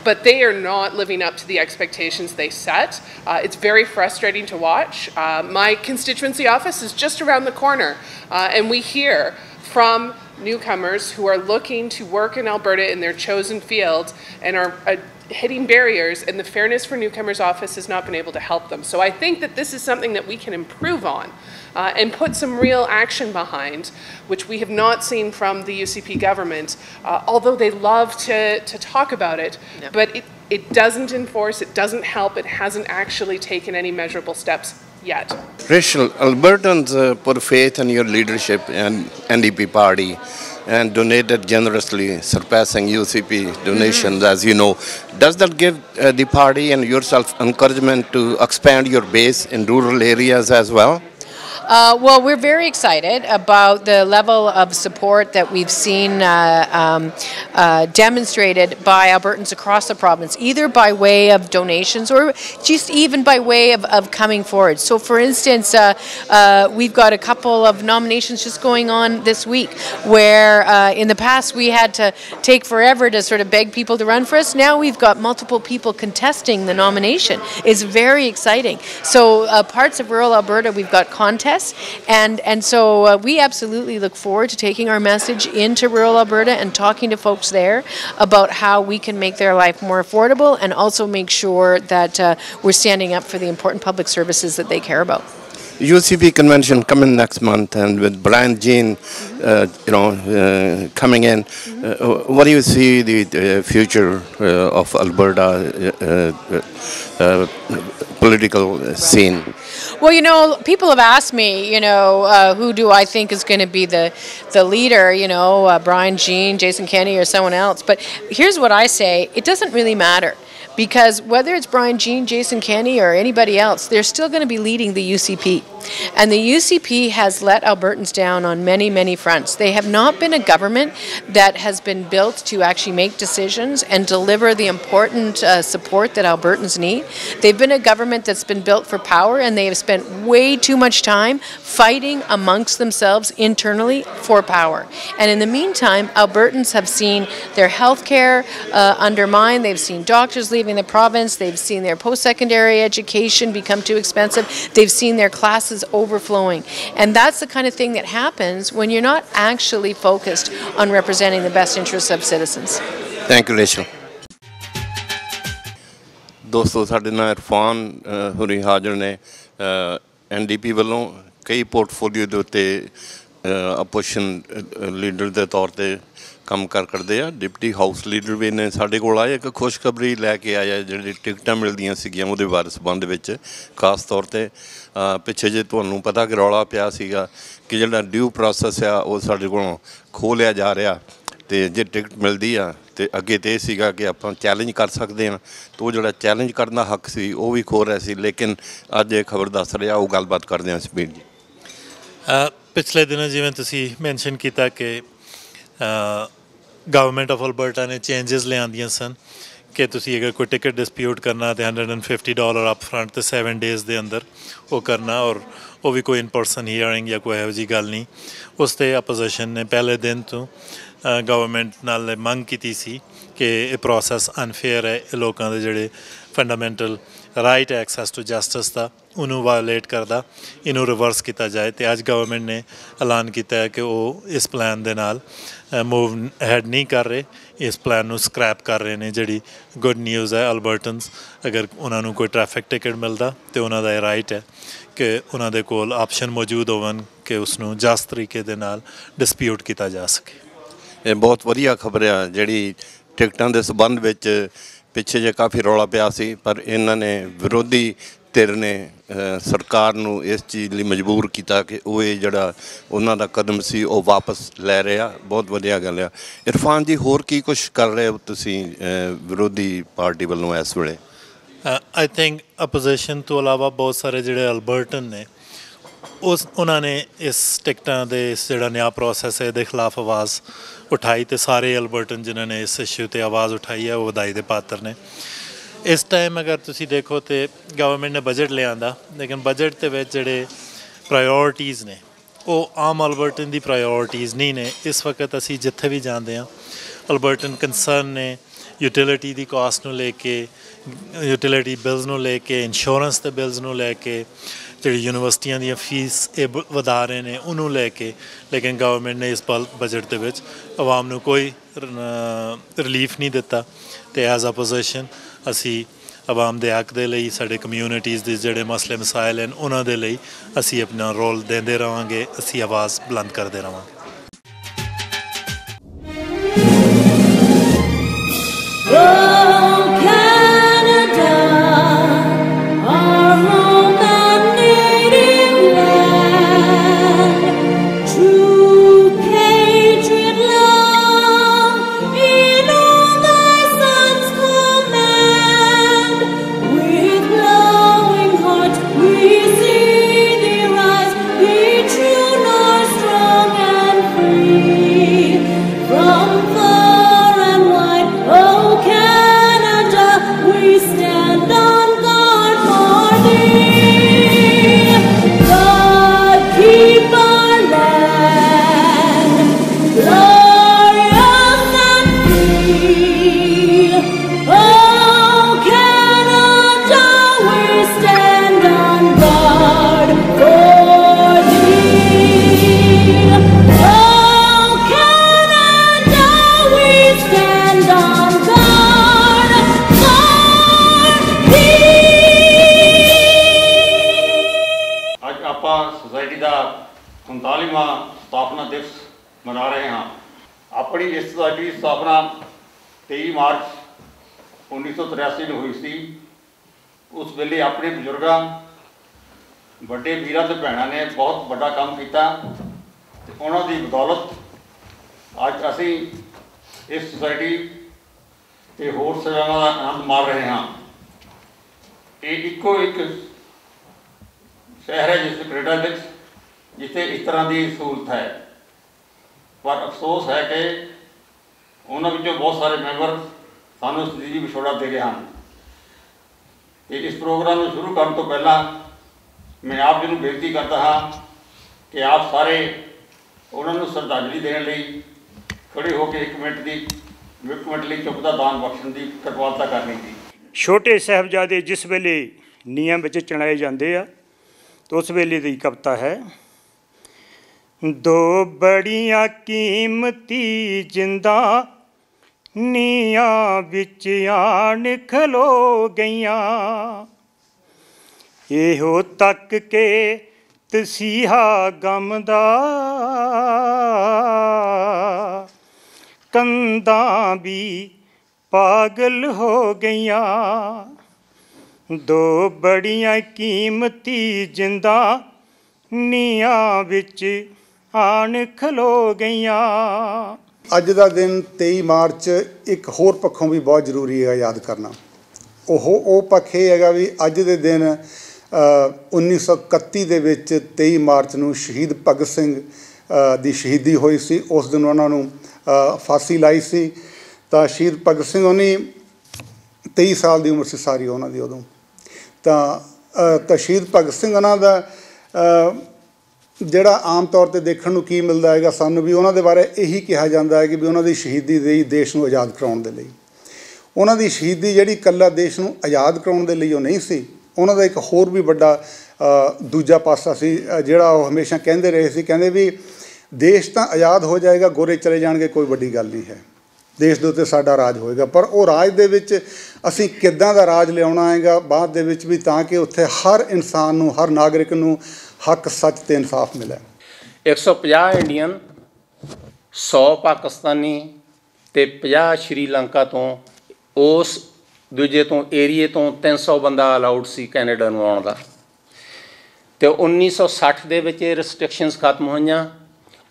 but they are not living up to the expectations they set. It's very frustrating to watch. My constituency office is just around the corner, and we hear from newcomers who are looking to work in Alberta in their chosen field and are hitting barriers, and the Fairness for Newcomers office has not been able to help them. So I think that this is something that we can improve on and put some real action behind, which we have not seen from the UCP government, although they love to talk about it, but it doesn't enforce, it doesn't help, it hasn't actually taken any measurable steps yet. Rachel, Albertans put faith in your leadership and NDP party and donated generously, surpassing UCP donations, as you know. Does that give the party and yourself encouragement to expand your base in rural areas as well? Well, we're very excited about the level of support that we've seen demonstrated by Albertans across the province, either by way of donations or just even by way of coming forward. So, for instance, we've got a couple of nominations just going on this week where in the past we had to take forever to sort of beg people to run for us. Now we've got multiple people contesting the nomination. It's very exciting. So parts of rural Alberta, we've got contests. And so we absolutely look forward to taking our message into rural Alberta and talking to folks there about how we can make their life more affordable and also make sure that we're standing up for the important public services that they care about. UCP convention coming next month, and with Brian Jean, coming in, what do you see the future of Alberta political scene? Well, people have asked me, who do I think is going to be the leader, Brian Jean, Jason Kenney, or someone else. But here's what I say, it doesn't really matter. Because whether it's Brian Jean, Jason Kenney, or anybody else, they're still going to be leading the UCP. And the UCP has let Albertans down on many, many fronts. They have not been a government that has been built to actually make decisions and deliver the important support that Albertans need. They've been a government that's been built for power, and they have spent way too much time fighting amongst themselves internally for power. And in the meantime, Albertans have seen their health care undermined. They've seen doctors leave the province, they've seen their post-secondary education become too expensive, they've seen their classes overflowing. And that's the kind of thing that happens when you're not actually focused on representing the best interests of citizens. Thank you, Rachel. ਦੋਸਤੋ ਸਾਡੇ ਨਾਲ ਇਰਫਾਨ ਹੁਰੀ ਹਾਜ਼ਰ ਨੇ NDP ਵੱਲੋਂ ਕਈ portfolio ਦੇ ਉੱਤੇ opposition leader ਦੇ ਤੌਰ ਤੇ ਕੰਮ ਕਰਦੇ ਆ ਡਿਪਟੀ ਹਾਊਸ ਲੀਡਰ ਵੀ ਨੇ ਸਾਡੇ ਕੋਲ ਆਏ ਇੱਕ ਖੁਸ਼ਖਬਰੀ ਲੈ ਕੇ ਆਇਆ ਜਿਹੜੀ ਟਿਕਟਾਂ ਮਿਲਦੀਆਂ ਸੀਗੀਆਂ ਉਹਦੇ ਬਾਰੇ ਸੰਬੰਧ ਵਿੱਚ ਖਾਸ ਤੌਰ ਤੇ ਪਿੱਛੇ ਜੇ ਤੁਹਾਨੂੰ ਪਤਾ ਕਿ ਰੌਲਾ ਪਿਆ ਸੀਗਾ ਕਿ ਜਿਹੜਾ ਡਿਊ ਪ੍ਰੋਸੈਸ ਆ ਉਹ ਸਾਡੇ ਕੋਲੋਂ ਖੋਹ ਲਿਆ ਜਾ ਰਿਹਾ ਤੇ ਜੇ ਟਿਕਟ ਮਿਲਦੀ ਆ ਤੇ ਅੱਗੇ ਤੇ ਇਹ ਸੀਗਾ ਕਿ ਆਪਾਂ ਚੈਲੰਜ ਕਰ ਸਕਦੇ ਹਾਂ ਤੇ ਉਹ ਜਿਹੜਾ ਚੈਲੰਜ ਕਰਨ ਦਾ ਹੱਕ ਸੀ ਉਹ ਵੀ ਖੋ ਰਿਹਾ ਸੀ ਲੇਕਿਨ ਅੱਜ ਇਹ ਖਬਰ ਦੱਸ ਰਿਹਾ ਉਹ ਗੱਲਬਾਤ ਕਰਦੇ ਹਾਂ ਸਪੀਡ ਜੀ ਪਿਛਲੇ ਦਿਨਾਂ ਜਿਵੇਂ ਤੁਸੀਂ ਮੈਂਸ਼ਨ ਕੀਤਾ ਕਿ ਗਵਰਨਮੈਂਟ ਆਫ ਅਲਬਰਟਾ ਨੇ ਚੇਂਜਸ ਲਿਆਂਦੀਆਂ ਸਨ ਕਿ ਤੁਸੀਂ ਅਗਰ ਕੋਈ ਟਿਕਟ ਡਿਸਪਿਊਟ ਕਰਨਾ ਤੇ $150 ਅਪ ਫਰੰਟ ਤੇ 7 ਡੇਜ਼ ਦੇ ਅੰਦਰ ਉਹ ਕਰਨਾ ਔਰ ਉਹ ਵੀ ਕੋਈ ਇਨ ਪਰਸਨ ਹੀਅਰਿੰਗ ਜਾਂ ਕੋਈ ਇਹੋ ਜਿਹੀ ਗੱਲ ਨਹੀਂ ਉਸ 'ਤੇ ਆਪੋਜੀਸ਼ਨ ਨੇ ਪਹਿਲੇ ਦਿਨ ਤੋਂ ਗਵਰਨਮੈਂਟ ਨਾਲ ਮੰਗ ਕੀਤੀ ਸੀ ਕਿ ਇਹ ਪ੍ਰੋਸੈਸ ਅਨਫੇਅਰ ਹੈ ਇਹ ਲੋਕਾਂ ਦੇ ਜਿਹੜੇ fundamental right access to justice ਦਾ ਉਹਨੂੰ ਵਾਇਓਲੇਟ ਕਰਦਾ ਇਹਨੂੰ ਰਿਵਰਸ ਕੀਤਾ ਜਾਏ ਅਤੇ ਅੱਜ ਗਵਰਨਮੈਂਟ ਨੇ ਐਲਾਨ ਕੀਤਾ ਹੈ ਕਿ ਉਹ ਇਸ ਪਲਾਨ ਦੇ ਨਾਲ ਮੂਵ ਹੈਡ ਨਹੀਂ ਕਰ ਰਹੇ ਇਸ ਪਲਾਨ ਨੂੰ ਸਕ੍ਰੈਪ ਕਰ ਰਹੇ ਨੇ ਜਿਹੜੀ ਗੁੱਡ ਨਿਊਜ਼ ਹੈ ਅਲਬਰਟਨਸ ਅਗਰ ਉਹਨਾਂ ਨੂੰ ਕੋਈ ਟ੍ਰੈਫਿਕ ਟਿਕਟ ਮਿਲਦਾ ਅਤੇ ਉਹਨਾਂ ਦਾ ਇਹ ਰਾਈਟ ਹੈ ਕਿ ਉਹਨਾਂ ਦੇ ਕੋਲ ਆਪਸ਼ਨ ਮੌਜੂਦ ਹੋਵਣ ਕਿ ਉਸਨੂੰ ਜਸ ਤਰੀਕੇ ਦੇ ਨਾਲ ਡਿਸਪਿਊਟ ਕੀਤਾ ਜਾ ਸਕੇ ਇਹ ਬਹੁਤ ਵਧੀਆ ਖਬਰ ਆ ਜਿਹੜੀ ਟਿਕਟਾਂ ਦੇ ਸੰਬੰਧ ਵਿੱਚ ਪਿੱਛੇ ਜੇ ਕਾਫੀ ਰੌਲਾ ਪਿਆ ਸੀ ਪਰ ਇਹਨਾਂ ਨੇ ਵਿਰੋਧੀ ਧਿਰ ਨੇ ਸਰਕਾਰ ਨੂੰ ਇਸ ਚੀਜ਼ ਲਈ ਮਜਬੂਰ ਕੀਤਾ ਕਿ ਉਹ ਇਹ ਜਿਹੜਾ ਉਹਨਾਂ ਦਾ ਕਦਮ ਸੀ ਉਹ ਵਾਪਸ ਲੈ ਰਿਹਾ ਬਹੁਤ ਵਧੀਆ ਗੱਲ ਆ ਇਰਫਾਨ ਜੀ ਹੋਰ ਕੀ ਕੁਛ ਕਰ ਰਹੇ ਹੋ ਤੁਸੀਂ ਵਿਰੋਧੀ ਪਾਰਟੀ ਵੱਲੋਂ ਇਸ ਵੇਲੇ ਆਈ ਥਿੰਕ ਆਪੋਜੀਸ਼ਨ ਤੋਂ ਇਲਾਵਾ ਬਹੁਤ ਸਾਰੇ ਜਿਹੜੇ ਅਲਬਰਟਨ ਨੇ ਉਹਨਾਂ ਨੇ ਇਸ ਟਿਕਟਾਂ ਦੇ ਇਸ ਜਿਹੜਾ ਨਿਆਂ ਪ੍ਰੋਸੈਸ ਹੈ ਇਹਦੇ ਖਿਲਾਫ ਆਵਾਜ਼ ਉਠਾਈ ਅਤੇ ਸਾਰੇ ਅਲਬਰਟਨ ਜਿਨ੍ਹਾਂ ਨੇ ਇਸ ਇਸ਼ੂ 'ਤੇ ਆਵਾਜ਼ ਉਠਾਈ ਹੈ ਉਹ ਵਧਾਈ ਦੇ ਪਾਤਰ ਨੇ ਇਸ ਟਾਈਮ ਅਗਰ ਤੁਸੀਂ ਦੇਖੋ ਤਾਂ ਗਵਰਨਮੈਂਟ ਨੇ ਬਜਟ ਲਿਆਂਦਾ ਲੇਕਿਨ ਬਜਟ ਦੇ ਵਿੱਚ ਜਿਹੜੇ ਪ੍ਰਾਇਓਰਟੀਜ਼ ਨੇ ਉਹ ਆਮ ਅਲਬਰਟਨ ਦੀ ਪ੍ਰਾਇਓਰਟੀਜ਼ ਨਹੀਂ ਨੇ ਇਸ ਵਕਤ ਅਸੀਂ ਜਿੱਥੇ ਵੀ ਜਾਂਦੇ ਹਾਂ ਅਲਬਰਟਨ ਕੰਸਰਨ ਨੇ ਯੂਟਿਲਿਟੀ ਦੀ ਕਾਸਟ ਨੂੰ ਲੈ ਕੇ ਯੂਟਿਲਿਟੀ ਬਿਲਸ ਨੂੰ ਲੈ ਕੇ ਇੰਸ਼ੋਰੈਂਸ ਦੇ ਬਿਲਸ ਨੂੰ ਲੈ ਕੇ ਜਿਹੜੀ ਯੂਨੀਵਰਸਿਟੀਆਂ ਦੀਆਂ ਫੀਸ ਇਹ ਵਧਾ ਰਹੇ ਨੇ ਉਹਨੂੰ ਲੈ ਕੇ ਲੇਕਿਨ ਗਵਰਨਮੈਂਟ ਨੇ ਇਸ ਬਜਟ ਦੇ ਵਿੱਚ ਆਵਾਮ ਨੂੰ ਕੋਈ ਰਿਲੀਫ ਨਹੀਂ ਦਿੱਤਾ ਅਤੇ ਐਜ਼ ਆਪੋਜੀਸ਼ਨ ਅਸੀਂ ਆਵਾਮ ਦੇ ਹੱਕ ਦੇ ਲਈ ਸਾਡੇ ਕਮਿਊਨਿਟੀਜ਼ ਦੇ ਜਿਹੜੇ ਮਸਲੇ ਮਸਾਇਲ ਹਨ ਉਹਨਾਂ ਦੇ ਲਈ ਅਸੀਂ ਆਪਣਾ ਰੋਲ ਦਿੰਦੇ ਰਹਾਂਗੇ ਅਸੀਂ ਆਵਾਜ਼ ਬੁਲੰਦ ਕਰਦੇ ਰਹਾਂਗੇ Canada, our home and name. ਦਿਵਸ ਮਨਾ ਰਹੇ ਹਾਂ। ਆਪਣੀ ਇਸ ਸੁਸਾਇਟੀ ਦੀ ਸਥਾਪਨਾ 23 ਮਾਰਚ 1983 ਨੂੰ ਹੋਈ ਸੀ। ਉਸ ਵੇਲੇ ਆਪਣੇ ਬਜ਼ੁਰਗਾਂ, ਵੱਡੇ ਵੀਰਾਂ ਤੇ ਭੈਣਾਂ ਨੇ ਬਹੁਤ ਵੱਡਾ ਕੰਮ ਕੀਤਾ ਤੇ ਉਹਨਾਂ ਦੀ ਬਦੌਲਤ ਅੱਜ ਅਸੀਂ ਇਸ ਸੁਸਾਇਟੀ ਤੇ ਹੋਰ ਸੇਵਾਵਾਂ ਦਾ ਆਨੰਦ ਮਾਣ ਰਹੇ ਹਾਂ। ਇਹ ਇੱਕੋ ਇੱਕ ਸ਼ਹਿਰ ਹੈ ਕੈਨੇਡਾ ਵਿੱਚ ਜਿੱਥੇ ਇਸ ਤਰ੍ਹਾਂ ਦੀ ਸਹੂਲਤ ਹੈ, ਪਰ ਅਫਸੋਸ ਹੈ ਕਿ ਉਹਨਾਂ ਵਿੱਚੋਂ ਬਹੁਤ ਸਾਰੇ ਮੈਂਬਰ ਸਾਨੂੰ ਸਦੀਵੀ ਵਿਛੋੜਾ ਦੇ ਰਹੇ ਹਨ। ਤੇ ਇਸ ਪ੍ਰੋਗਰਾਮ ਨੂੰ ਸ਼ੁਰੂ ਕਰਨ ਤੋਂ ਪਹਿਲਾਂ ਮੈਂ ਆਪ ਜੀ ਨੂੰ ਬੇਨਤੀ ਕਰਦਾ ਹਾਂ ਕਿ ਆਪ ਸਾਰੇ ਉਹਨਾਂ ਨੂੰ ਸ਼ਰਧਾਂਜਲੀ ਦੇਣ ਲਈ ਖੜੇ ਹੋ ਕੇ ਇੱਕ ਮਿੰਟ ਲਈ ਚੁੱਪ ਦਾ ਦਾਨ ਬਖਸ਼ਣ ਦੀ ਕਿਰਪਾਲਤਾ ਕਰਨੀ ਸੀ। ਛੋਟੇ ਸਾਹਿਬਜ਼ਾਦੇ ਜਿਸ ਵੇਲੇ ਨੀਹਾਂ ਵਿੱਚ ਚਿਣਾਏ ਜਾਂਦੇ ਆ ਤਾਂ ਉਸ ਵੇਲੇ ਦੀ ਕਵਿਤਾ ਹੈ। ਦੋ ਬੜੀਆਂ ਕੀਮਤੀ ਜਿੰਦਾਂ ਨੀਆਂ ਵਿੱਚ ਆਣ ਖਲੋ ਗਈਆਂ, ਇਹੋ ਤੱਕ ਕੇ ਤਸੀਹਾ ਗਮ ਦਾ ਕੰਧਾਂ ਵੀ ਪਾਗਲ ਹੋ ਗਈਆਂ। ਦੋ ਬੜੀਆਂ ਕੀਮਤੀ ਜਿੰਦਾਂ ਨੀਆਂ ਵਿੱਚ ਆਣ ਖਲੋ ਗਈਆਂ। ਅੱਜ ਦਾ ਦਿਨ 23 ਮਾਰਚ ਇੱਕ ਹੋਰ ਪੱਖੋਂ ਵੀ ਬਹੁਤ ਜ਼ਰੂਰੀ ਹੈ ਯਾਦ ਕਰਨਾ। ਉਹ ਪੱਖ ਇਹ ਹੈਗਾ ਵੀ ਅੱਜ ਦੇ ਦਿਨ 1931 ਦੇ ਵਿੱਚ 23 ਮਾਰਚ ਨੂੰ ਸ਼ਹੀਦ ਭਗਤ ਸਿੰਘ ਦੀ ਸ਼ਹੀਦੀ ਹੋਈ ਸੀ। ਉਸ ਦਿਨ ਉਹਨਾਂ ਨੂੰ ਫਾਂਸੀ ਲਾਈ ਸੀ। ਤਾਂ ਸ਼ਹੀਦ ਭਗਤ ਸਿੰਘ ਉਹਨੀ 23 ਸਾਲ ਦੀ ਉਮਰ ਸੀ ਸਾਰੀ ਉਹਨਾਂ ਦੀ ਉਦੋਂ। ਤਾਂ ਸ਼ਹੀਦ ਭਗਤ ਸਿੰਘ ਉਹਨਾਂ ਦਾ ਜਿਹੜਾ ਆਮ ਤੌਰ 'ਤੇ ਦੇਖਣ ਨੂੰ ਕੀ ਮਿਲਦਾ ਹੈਗਾ ਸਾਨੂੰ ਵੀ ਉਹਨਾਂ ਦੇ ਬਾਰੇ ਇਹੀ ਕਿਹਾ ਜਾਂਦਾ ਹੈ ਕਿ ਵੀ ਉਹਨਾਂ ਦੀ ਸ਼ਹੀਦੀ ਦੇ ਦੇਸ਼ ਨੂੰ ਆਜ਼ਾਦ ਕਰਾਉਣ ਦੇ ਲਈ। ਉਹਨਾਂ ਦੀ ਸ਼ਹੀਦੀ ਜਿਹੜੀ ਇਕੱਲਾ ਦੇਸ਼ ਨੂੰ ਆਜ਼ਾਦ ਕਰਾਉਣ ਦੇ ਲਈ ਉਹ ਨਹੀਂ ਸੀ, ਉਹਨਾਂ ਦਾ ਇੱਕ ਹੋਰ ਵੀ ਵੱਡਾ ਦੂਜਾ ਪਾਸਾ ਸੀ ਜਿਹੜਾ ਉਹ ਹਮੇਸ਼ਾ ਕਹਿੰਦੇ ਰਹੇ ਸੀ। ਕਹਿੰਦੇ ਵੀ ਦੇਸ਼ ਤਾਂ ਆਜ਼ਾਦ ਹੋ ਜਾਏਗਾ, ਗੋਰੇ ਚਲੇ ਜਾਣਗੇ, ਕੋਈ ਵੱਡੀ ਗੱਲ ਨਹੀਂ ਹੈ, ਦੇਸ਼ ਦੇ ਉੱਤੇ ਸਾਡਾ ਰਾਜ ਹੋਏਗਾ। ਪਰ ਉਹ ਰਾਜ ਦੇ ਵਿੱਚ ਅਸੀਂ ਕਿੱਦਾਂ ਦਾ ਰਾਜ ਲਿਆਉਣਾ ਹੈਗਾ ਬਾਅਦ ਦੇ ਵਿੱਚ ਵੀ, ਤਾਂ ਕਿ ਉੱਥੇ ਹਰ ਇਨਸਾਨ ਨੂੰ, ਹਰ ਨਾਗਰਿਕ ਨੂੰ ਹੱਕ, ਸੱਚ ਤੇ ਇਨਸਾਫ ਮਿਲੇ। 150 ਇੰਡੀਅਨ, 100 ਪਾਕਿਸਤਾਨੀ ਤੇ 50 ਸ਼੍ਰੀਲੰਕਾ ਤੋਂ, ਉਸ ਦੂਜੇ ਤੋਂ ਏਰੀਏ ਤੋਂ 300 ਬੰਦਾ ਅਲਾਊਡ ਸੀ ਕੈਨੇਡਾ ਨੂੰ ਆਉਣ ਦਾ। ਅਤੇ 1960 ਦੇ ਵਿੱਚ ਇਹ ਰਿਸਟ੍ਰਿਕਸ਼ਨਸ ਖਤਮ ਹੋਈਆਂ।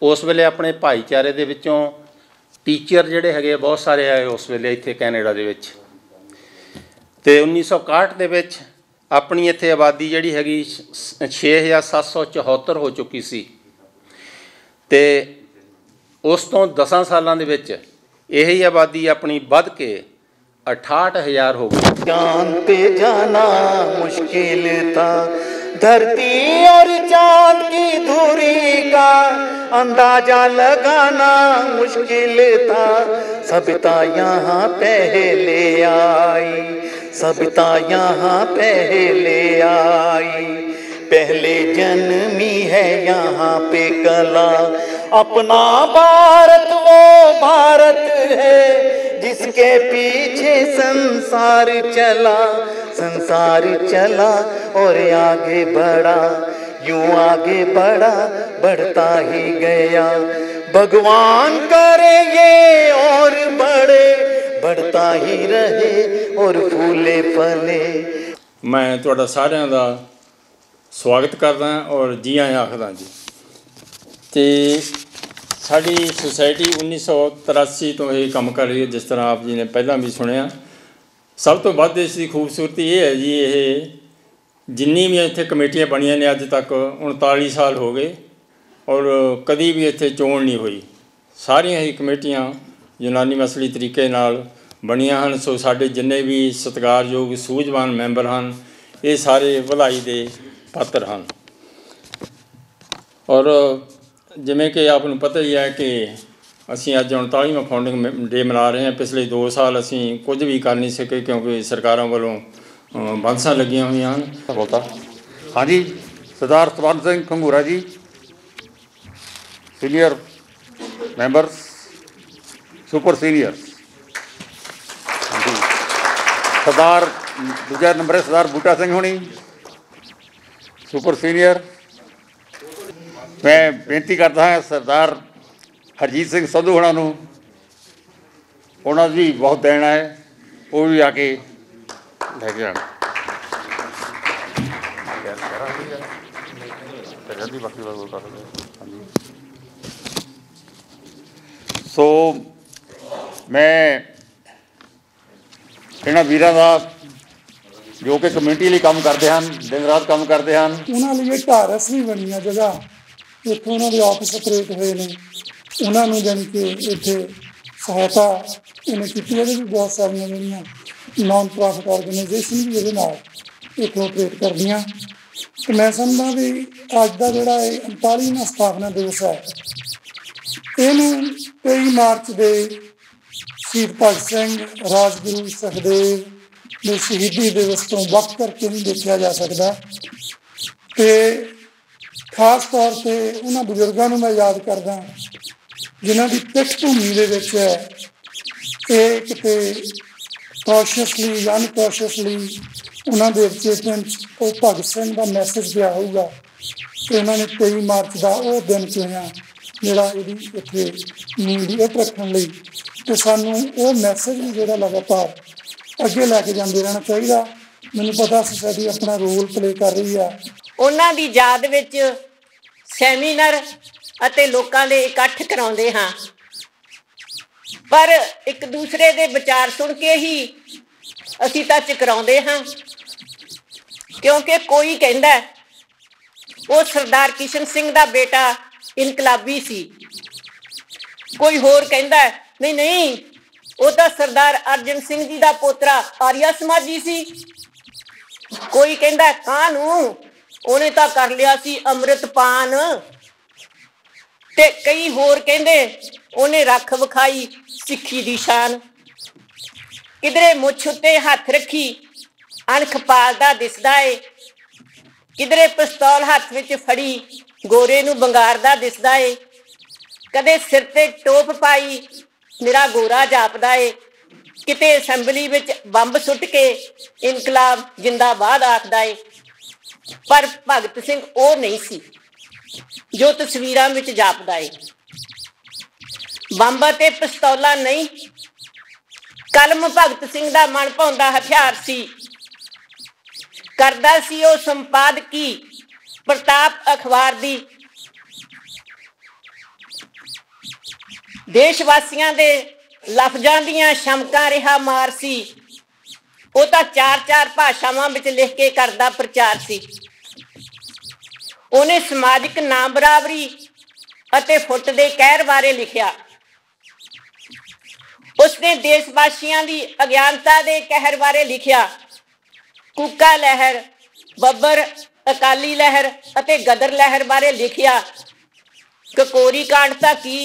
ਉਸ ਵੇਲੇ ਆਪਣੇ ਭਾਈਚਾਰੇ ਦੇ ਵਿੱਚੋਂ ਟੀਚਰ ਜਿਹੜੇ ਹੈਗੇ ਬਹੁਤ ਸਾਰੇ ਆਏ ਉਸ ਵੇਲੇ ਇੱਥੇ ਕੈਨੇਡਾ ਦੇ ਵਿੱਚ। ਅਤੇ 1961 ਦੇ ਵਿੱਚ ਆਪਣੀ ਇੱਥੇ ਆਬਾਦੀ ਜਿਹੜੀ ਹੈਗੀ 6774 ਹੋ ਚੁੱਕੀ ਸੀ। ਅਤੇ ਉਸ ਤੋਂ 10 ਸਾਲਾਂ ਦੇ ਵਿੱਚ ਇਹੀ ਆਬਾਦੀ ਆਪਣੀ ਵੱਧ ਕੇ 68,000 हो गई। चांद पे जाना मुश्किल था, धरती और चांद की दूरी का अंदाजा लगाना मुश्किल था। सभ्यता यहाँ पहले आई, सभ्यता यहाँ पहले आई, पहले जन्मी है यहाँ पे कला। अपना भारत वो भारत है जिसके पीछे संसार चला, संसार चला और आगे बढ़ा, यूं आगे बढ़ा, बढ़ता ही गया। भगवान करे ये और बढ़े, बढ़ता ही रहे और फूले फले। मैं तुहाडा सारिਆਂ ਦਾ ਸਵਾਗਤ ਕਰਦਾ ਔਰ ਜੀ ਆਇਆਂ ਆਖਦਾ ਜੀ। ਤੇ ਸਾਡੀ ਸੁਸਾਇਟੀ 1983 ਤੋਂ ਇਹ ਕੰਮ ਕਰ ਰਹੀ ਹੈ, ਜਿਸ ਤਰ੍ਹਾਂ ਆਪ ਜੀ ਨੇ ਪਹਿਲਾਂ ਵੀ ਸੁਣਿਆ। ਸਭ ਤੋਂ ਵੱਧ ਇਸ ਦੀ ਖੂਬਸੂਰਤੀ ਇਹ ਹੈ ਜੀ, ਇਹ ਜਿੰਨੀ ਵੀ ਇੱਥੇ ਕਮੇਟੀਆਂ ਬਣੀਆਂ ਨੇ ਅੱਜ ਤੱਕ 39 ਸਾਲ ਹੋ ਗਏ ਔਰ ਕਦੀ ਵੀ ਇੱਥੇ ਚੋਣ ਨਹੀਂ ਹੋਈ। ਸਾਰੀਆਂ ਹੀ ਕਮੇਟੀਆਂ ਯੂਨਾਨੀ ਮਸਲੀ ਤਰੀਕੇ ਨਾਲ ਬਣੀਆਂ ਹਨ। ਸੋ ਸਾਡੇ ਜਿੰਨੇ ਵੀ ਸਤਿਕਾਰਯੋਗ ਸੂਝਵਾਨ ਮੈਂਬਰ ਹਨ, ਇਹ ਸਾਰੇ ਵਧਾਈ ਦੇ ਪਾਤਰ ਹਨ। ਔਰ ਜਿਵੇਂ ਕਿ ਆਪ ਨੂੰ ਪਤਾ ਹੀ ਹੈ ਕਿ ਅਸੀਂ ਅੱਜ 39ਵਾਂ ਫਾਊਂਡਿੰਗ ਡੇ ਮਨਾ ਰਹੇ ਹਾਂ। ਪਿਛਲੇ 2 ਸਾਲ ਅਸੀਂ ਕੁਝ ਵੀ ਕਰ ਨਹੀਂ ਸਕੇ ਕਿਉਂਕਿ ਸਰਕਾਰਾਂ ਵੱਲੋਂ ਬੰਦਸ਼ਾਂ ਲੱਗੀਆਂ ਹੋਈਆਂ ਹਨ। ਹਾਂਜੀ, ਸਰਦਾਰ ਸਤਵੰਤ ਸਿੰਘ ਖੰਗੂਰਾ ਜੀ, ਸੀਨੀਅਰ ਮੈਂਬਰ, ਸੁਪਰ ਸੀਨੀਅਰ। ਸਰਦਾਰ ਦੂਜਾ ਨੰਬਰ ਸਰਦਾਰ ਬੂਟਾ ਸਿੰਘ ਹੋਣੀ, ਸੁਪਰ ਸੀਨੀਅਰ। मैं बेनती करता हाँ सरदार हरजीत सिंह संधू होना नूं, उन्होंने भी बहुत देना है, वो भी आके लेके जाना। सो मैं इन्हां वीरां दा जो कि कम्यूनिटी लिए काम करते हैं, दिन रात काम करते हैं, उन्होंने ढारस भी बनी है जगह, इतों उन्होंने ऑफिस ऑपरेट हुए ने, उन्होंने जानी कि इतने सहायता इन्हें की भी बहुत सारिया जड़िया नॉन प्रॉफिट ऑर्गेनाइजेशन भी ये इतों ऑपरेट कर दियाँ। तो मैं समझदा भी अज का जोड़ा 39वां स्थापना दिवस है, इनू 23 मार्च के शहीद भगत सिंह राजगुरु सुखदेव के शहीदी दिवस तो वक्त करके नहीं देखा जा सकता। तो खास तौर पर उन्होंने बजुर्गों को मैं याद करदा जिन्हों की पिछभूमि के किते कॉशियसली अनकॉशियसली उन्होंने चेतन भगत सिंह का मैसेज गया होगा कि उन्होंने 23 मार्च का वह दिन चुनिया जोड़ा इतने नींद रखने लई, तो सानू वो मैसेज भी जोड़ा लगातार अगे लैके जाते रहना चाहिए। मैनू पता सोसाइटी अपना रोल प्ले कर रही है। उन्हां दी याद विच सैमीनार अते लोकां दे इकट्ठ कराउंदे हां, पर एक दूसरे दे विचार सुन के ही असीं तां चकराउंदे हां, क्योंकि कोई कहंदा वो सरदार किशन सिंह दा बेटा इनकलाबी सी, कोई होर कहंदा नहीं नहीं वो तो सरदार अर्जन सिंह जी का पोतरा आर्या समाजी सी, कोई कहंदा कानू उन्हें तो कर लिया सी अमृतपान, ते कई होर कहंदे उन्हें रख विखाई सिक्खी दी शान, किधरे मुछ उत्ते हथ रखी अणख पालदा दिसदा है, किधरे पिस्तौल हथ विच फड़ी गोरे नूं बंगारदा दिसदा है, कदे सिर ते टोप पाई मेरा गोरा जापदा है, किते असैंबली विच बंब सुट के इनकलाब जिंदाबाद आखदा है। पर भगत सिंह वो नहीं सी जो तस्वीरां विच जापदा है। बंब ते पिस्तौला नहीं, कलम भगत सिंह दा मन भाउंदा हथियार सी, करदा सी वो संपादकी प्रताप अखबार दी, देशवासियों के लफजां दियां शमकां रिहा मार सी, वो तो 4-4 भाषावां विच लिख के करदा प्रचार सी। उन्हें समाजिक ना बराबरी अते फुट दे कहर बारे लिखिया, उसने देशवासियों की अज्ञानता के कहर बारे लिखिया, कूका लहर बब्बर अकाली लहर अते गदर लहर बारे लिखिया, ककोरी कांड तां की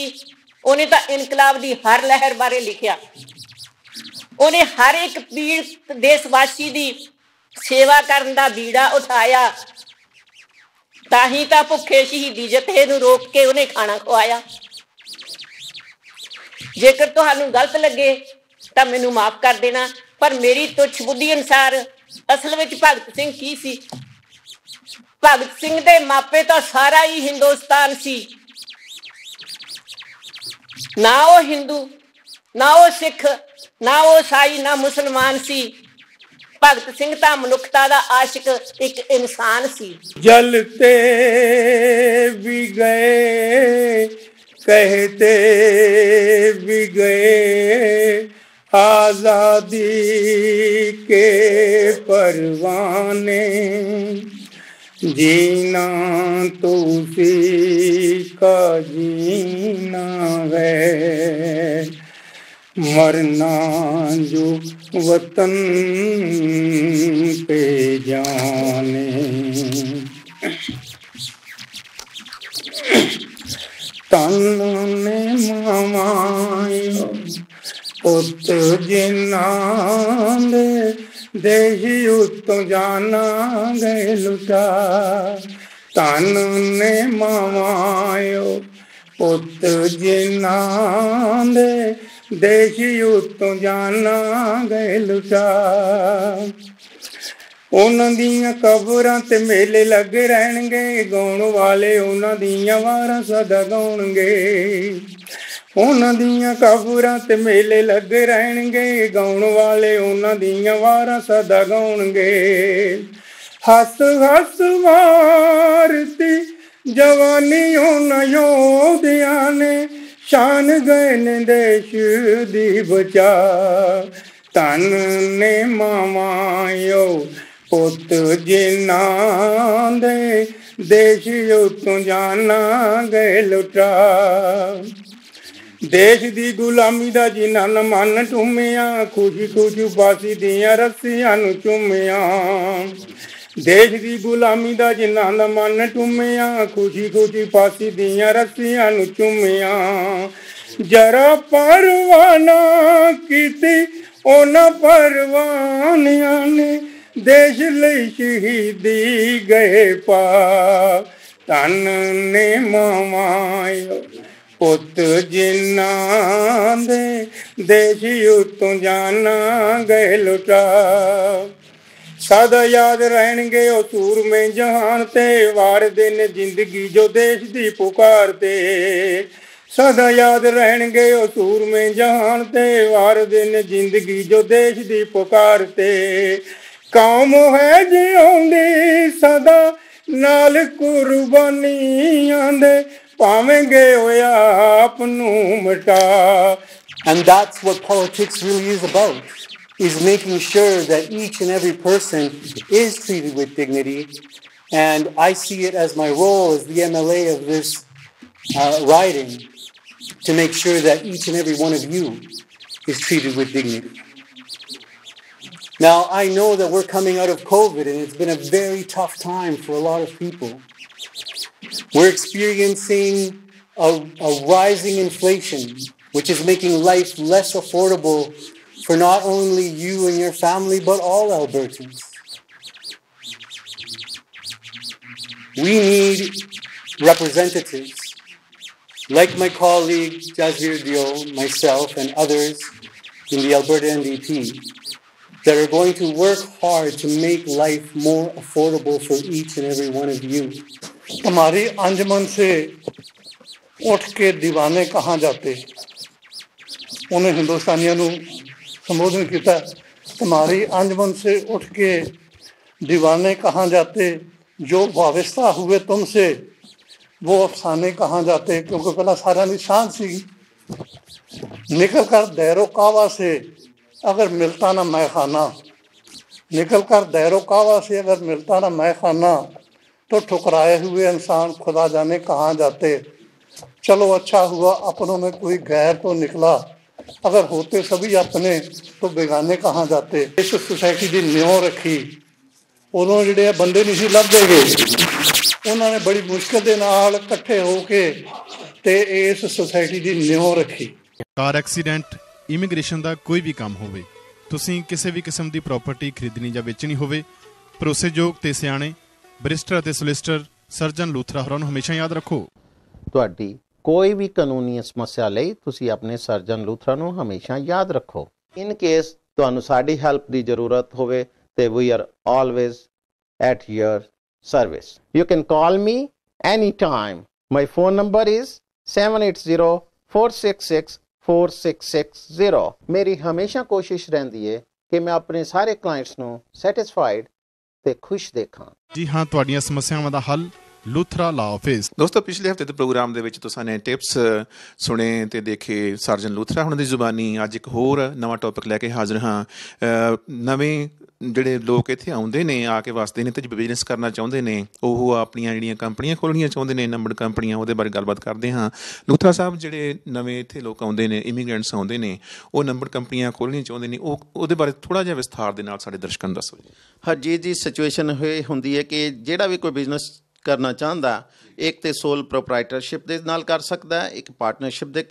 उन्हें तो इनकलाब की हर लहर बारे लिखिया, उन्हें हर एक पीड़ित देशवासी की सेवा करने का बीड़ा उठाया, ताही तो भुखे शहीदी जत्थे नूं रोक के उन्हें खाना खवाया। जेकर तुहानूं गलत लगे तो मैनूं माफ कर देना, पर मेरी तुच्छ बुद्धि अनुसार असल विच भगत सिंह की सी? भगत सिंह दे मापे तो सारा ही हिंदुस्तान सी, ना वो हिंदू ना वो सिख ना वो ईसाई ना मुसलमान सी, भगत सिंह तां मनुखता दा आशिक एक इंसान सी। जलते भी गए कहते भी गए आजादी के परवाने, जीना तो उसी का जीना है, मरना जो वतन पे जाने। तन ने मामायो पुत जिना दे देही उत्तों जाना गए लुटा, तन ने मामायो पुत जिना दे देही उत्तों जाना गए लुटा, ਉਹਨਾਂ ਦੀਆਂ ਕਬਰਾਂ ਤੇ ਮੇਲੇ ਲੱਗੇ ਰਹਿਣਗੇ, ਗਾਉਣ ਵਾਲੇ ਉਹਨਾਂ ਦੀਆਂ ਵਾਰਾਂ ਸਦਾ ਗਾਉਣਗੇ। ਉਹਨਾਂ ਦੀਆਂ ਕਬਰਾਂ ਤੇ ਮੇਲੇ ਲੱਗੇ ਰਹਿਣਗੇ, ਗਾਉਣ ਵਾਲੇ ਉਹਨਾਂ ਦੀਆਂ ਵਾਰਾਂ ਸਦਾ ਗਾਉਣਗੇ। ਹੱਸ ਹੱਸ ਮਾਰਤੀ ਜਵਾਨੀ ਉਹਨਾਂ ਯੋਧਿਆਂ ਨੇ, ਸ਼ਾਨ ਗਏ ਨੇ ਦੇਸ਼ ਦੀ ਬਚਾ। ਧਨ ਨੇ ਮਾਵਾਂ ਯੋ ਪੁੱਤ ਜਿਨ੍ਹਾਂ ਦੇ, ਦੇਸ਼ ਉਤੋਂ ਜਾਨਾਂ ਗਏ ਲੁਟਾ। ਦੇਸ਼ ਦੀ ਗੁਲਾਮੀ ਦਾ ਜਿਨ੍ਹਾਂ ਨੇ ਮਨ ਟੁੰਮਿਆ, ਖੁਸ਼ੀ ਖੁਸ਼ੀ ਫਾਂਸੀ ਦੀਆਂ ਰੱਸੀਆਂ ਨੂੰ ਚੁੰਮਿਆ। ਦੇਸ਼ ਦੀ ਗੁਲਾਮੀ ਦਾ ਜਿਨ੍ਹਾਂ ਦਾ ਮਨ ਟੁੰਮਿਆ, ਖੁਸ਼ੀ ਖੁਸ਼ੀ ਫਾਂਸੀ ਦੀਆਂ ਰੱਸੀਆਂ ਨੂੰ ਚੁੰਮਿਆ। ਜਰਾ ਪਰਵਾਹ ਨਾ ਕੀਤੀ ਉਹਨਾਂ ਪਰਵਾਨਿਆਂ ਨੇ, ਦੇਸ਼ ਲਈ ਸ਼ਹੀਦੀ ਗਏ ਪਾ। ਧਨ ਨੇ ਮਾਵਾਂ ਪੁੱਤ ਜਿਨ੍ਹਾਂ ਦੇ, ਦੇਸ਼ ਉਤੋਂ ਜਾਨਾਂ ਗਏ ਲੁਟਾ। ਸਦਾ ਯਾਦ ਰਹਿਣਗੇ ਉਹ ਸੂਰਮੇ ਜਹਾਨ ਤੇ, ਵਾਰਦੇ ਨੇ ਜ਼ਿੰਦਗੀ ਜੋ ਦੇਸ਼ ਦੀ ਪੁਕਾਰ ਤੇ। ਸਦਾ ਯਾਦ ਰਹਿਣਗੇ ਉਹ ਸੂਰਮੇ ਜਹਾਨ ਤੇ, ਵਾਰਦੇ ਨੇ ਜ਼ਿੰਦਗੀ ਜੋ ਦੇਸ਼ ਦੀ ਪੁਕਾਰ ਤੇ। ਕੌਮ ਹੈ ਜਿਉਂਦੀ ਸਦਾ ਨਾਲ ਕੁਰਬਾਨੀਆਂ ਦੇ, ਭਾਵੇਂ ਗਏ ਹੋਇਆ ਆਪ ਨੂੰ ਮਿਟਾ। And that's what politics really is about, is making sure that each and every person is treated with dignity. And I see it as my role as the MLA of this riding to make sure that each and every one of you is treated with dignity. Now, I know that we're coming out of COVID and it's been a very tough time for a lot of people. We're experiencing a rising inflation, which is making life less affordable for not only you and your family, but all Albertans. We need representatives like my colleague Jasvir Dio, myself, and others in the Alberta NDP that are going to work hard to make life more affordable for each and every one of you. तुम्हारी अंजमन से उठ के दीवाने कहाँ जाते, उन्हें हिंदुस्तानियों को संबोधन किया। तुम्हारी अंजमन से उठ के दीवाने कहाँ जाते, जो वाबस्ता हुए तुमसे वो अफसाने कहाँ जाते। क्योंकि पहला सारा निशान सी निकल कर दैरो कावा से अगर मिलता ना मैं खाना, निकल कर दैरो कावा से अगर मिलता ना मैं खाना, तो ठुकराए हुए इंसान खुदा जाने कहाँ जाते। चलो अच्छा हुआ अपनों में कोई गैर तो निकला, अगर होते सभी अपने तो बेगाने कहाँ जाते। इस सोसाइटी की न्यों रखी, उदों जिहड़े बंदे नहीं सी लभदे गए, उन्होंने बड़ी मुश्किल के नाल इकट्ठे होके ते इस सोसाइटी की न्यों रखी। कार एक्सीडेंट, इमीग्रेशन का कोई भी काम होवे, तुसीं किसी भी किस्म की प्रॉपर्टी खरीदनी या बेचनी होवे, भरोसेयोग ते सियाणे ਬਰਿਸਟਰ ਅਤੇ ਸੋਲਿਸਿਟਰ ਸਰਜਨ ਲੂਥਰਾ ਹੋਰਾਂ ਨੂੰ ਹਮੇਸ਼ਾ ਯਾਦ ਰੱਖੋ। ਤੁਹਾਡੀ ਕੋਈ ਵੀ ਕਾਨੂੰਨੀ ਸਮੱਸਿਆ ਲਈ ਤੁਸੀਂ ਆਪਣੇ ਸਰਜਨ ਲੂਥਰਾ ਨੂੰ ਹਮੇਸ਼ਾ ਯਾਦ ਰੱਖੋ। ਇਨ ਕੇਸ ਤੁਹਾਨੂੰ ਸਾਡੀ ਹੈਲਪ ਦੀ ਜ਼ਰੂਰਤ ਹੋਵੇ ਤੇ we are always at your service. You can call me any time. My phone number is 7804664660। ਮੇਰੀ ਹਮੇਸ਼ਾ ਕੋਸ਼ਿਸ਼ ਰਹਿੰਦੀ ਹੈ ਕਿ ਮੈਂ ਆਪਣੇ ਸਾਰੇ ਕਲਾਇੰਟਸ ਨੂੰ ਸੈਟੀਸਫਾਈਡ ਤੇ ਖੁਸ਼ ਦੇਖਾਂ। ਜੀ ਹਾਂ, ਤੁਹਾਡੀਆਂ ਸਮੱਸਿਆਵਾਂ ਦਾ ਹੱਲ ਲੂਥਰਾ ਲਾ ਆਫਿਸ। ਦੋਸਤੋ, ਪਿਛਲੇ ਹਫਤੇ ਦੇ ਪ੍ਰੋਗਰਾਮ ਦੇ ਵਿੱਚ ਤੁਸੀਂ ਨੇ ਟਿਪਸ ਸੁਣੇ ਤੇ ਦੇਖੇ ਸਰਜਨ ਲੂਥਰਾ ਹੁਣਾਂ ਦੀ ਜ਼ੁਬਾਨੀ। ਅੱਜ ਇੱਕ ਹੋਰ ਨਵਾਂ ਟੌਪਿਕ ਲੈ ਕੇ ਹਾਜ਼ਰ ਹਾਂ। ਨਵੇਂ ਜਿਹੜੇ ਲੋਕ ਇੱਥੇ ਆਉਂਦੇ ਨੇ, ਆ ਕੇ ਵਸਦੇ ਨੇ ਤੇ ਬਿਜ਼ਨਸ ਕਰਨਾ ਚਾਹੁੰਦੇ ਨੇ, ਉਹ ਆਪਣੀਆਂ ਜਿਹੜੀਆਂ ਕੰਪਨੀਆਂ ਖੋਲ੍ਹਣੀਆਂ ਚਾਹੁੰਦੇ ਨੇ, ਨੰਬਰ ਕੰਪਨੀਆਂ, ਉਹਦੇ ਬਾਰੇ ਗੱਲਬਾਤ ਕਰਦੇ ਹਾਂ। ਲੂਥਰਾ ਸਾਹਿਬ, ਜਿਹੜੇ ਨਵੇਂ ਇੱਥੇ ਲੋਕ ਆਉਂਦੇ ਨੇ, ਇਮੀਗ੍ਰੈਂਟਸ ਆਉਂਦੇ ਨੇ, ਉਹ ਨੰਬਰ ਕੰਪਨੀਆਂ ਖੋਲ੍ਹਣੀਆਂ ਚਾਹੁੰਦੇ ਨੇ, ਉਹਦੇ ਬਾਰੇ ਥੋੜ੍ਹਾ ਜਿਹਾ ਵਿਸਥਾਰ ਦੇ ਨਾਲ ਸਾਡੇ ਦਰਸ਼ਕਾਂ ਨੂੰ ਦੱਸੋ ਜੀ। ਹਰਜੀਤ ਜੀ, ਸਿਚੁਏਸ਼ਨ ਇਹ ਹੁੰਦੀ ਹੈ ਕਿ ਜਿਹੜਾ ਵੀ ਕੋਈ ਬਿਜ਼ਨਸ ਕਰਨਾ ਚਾਹੁੰਦਾ, ਇੱਕ ਤੇ ਸੋਲ ਪ੍ਰੋਪਰਾਈਟਰਸ਼ਿਪ ਦੇ ਨਾਲ ਕਰ ਸਕਦਾ, ਇੱਕ ਪਾਰਟਨਰਸ਼ਿਪ ਦੇ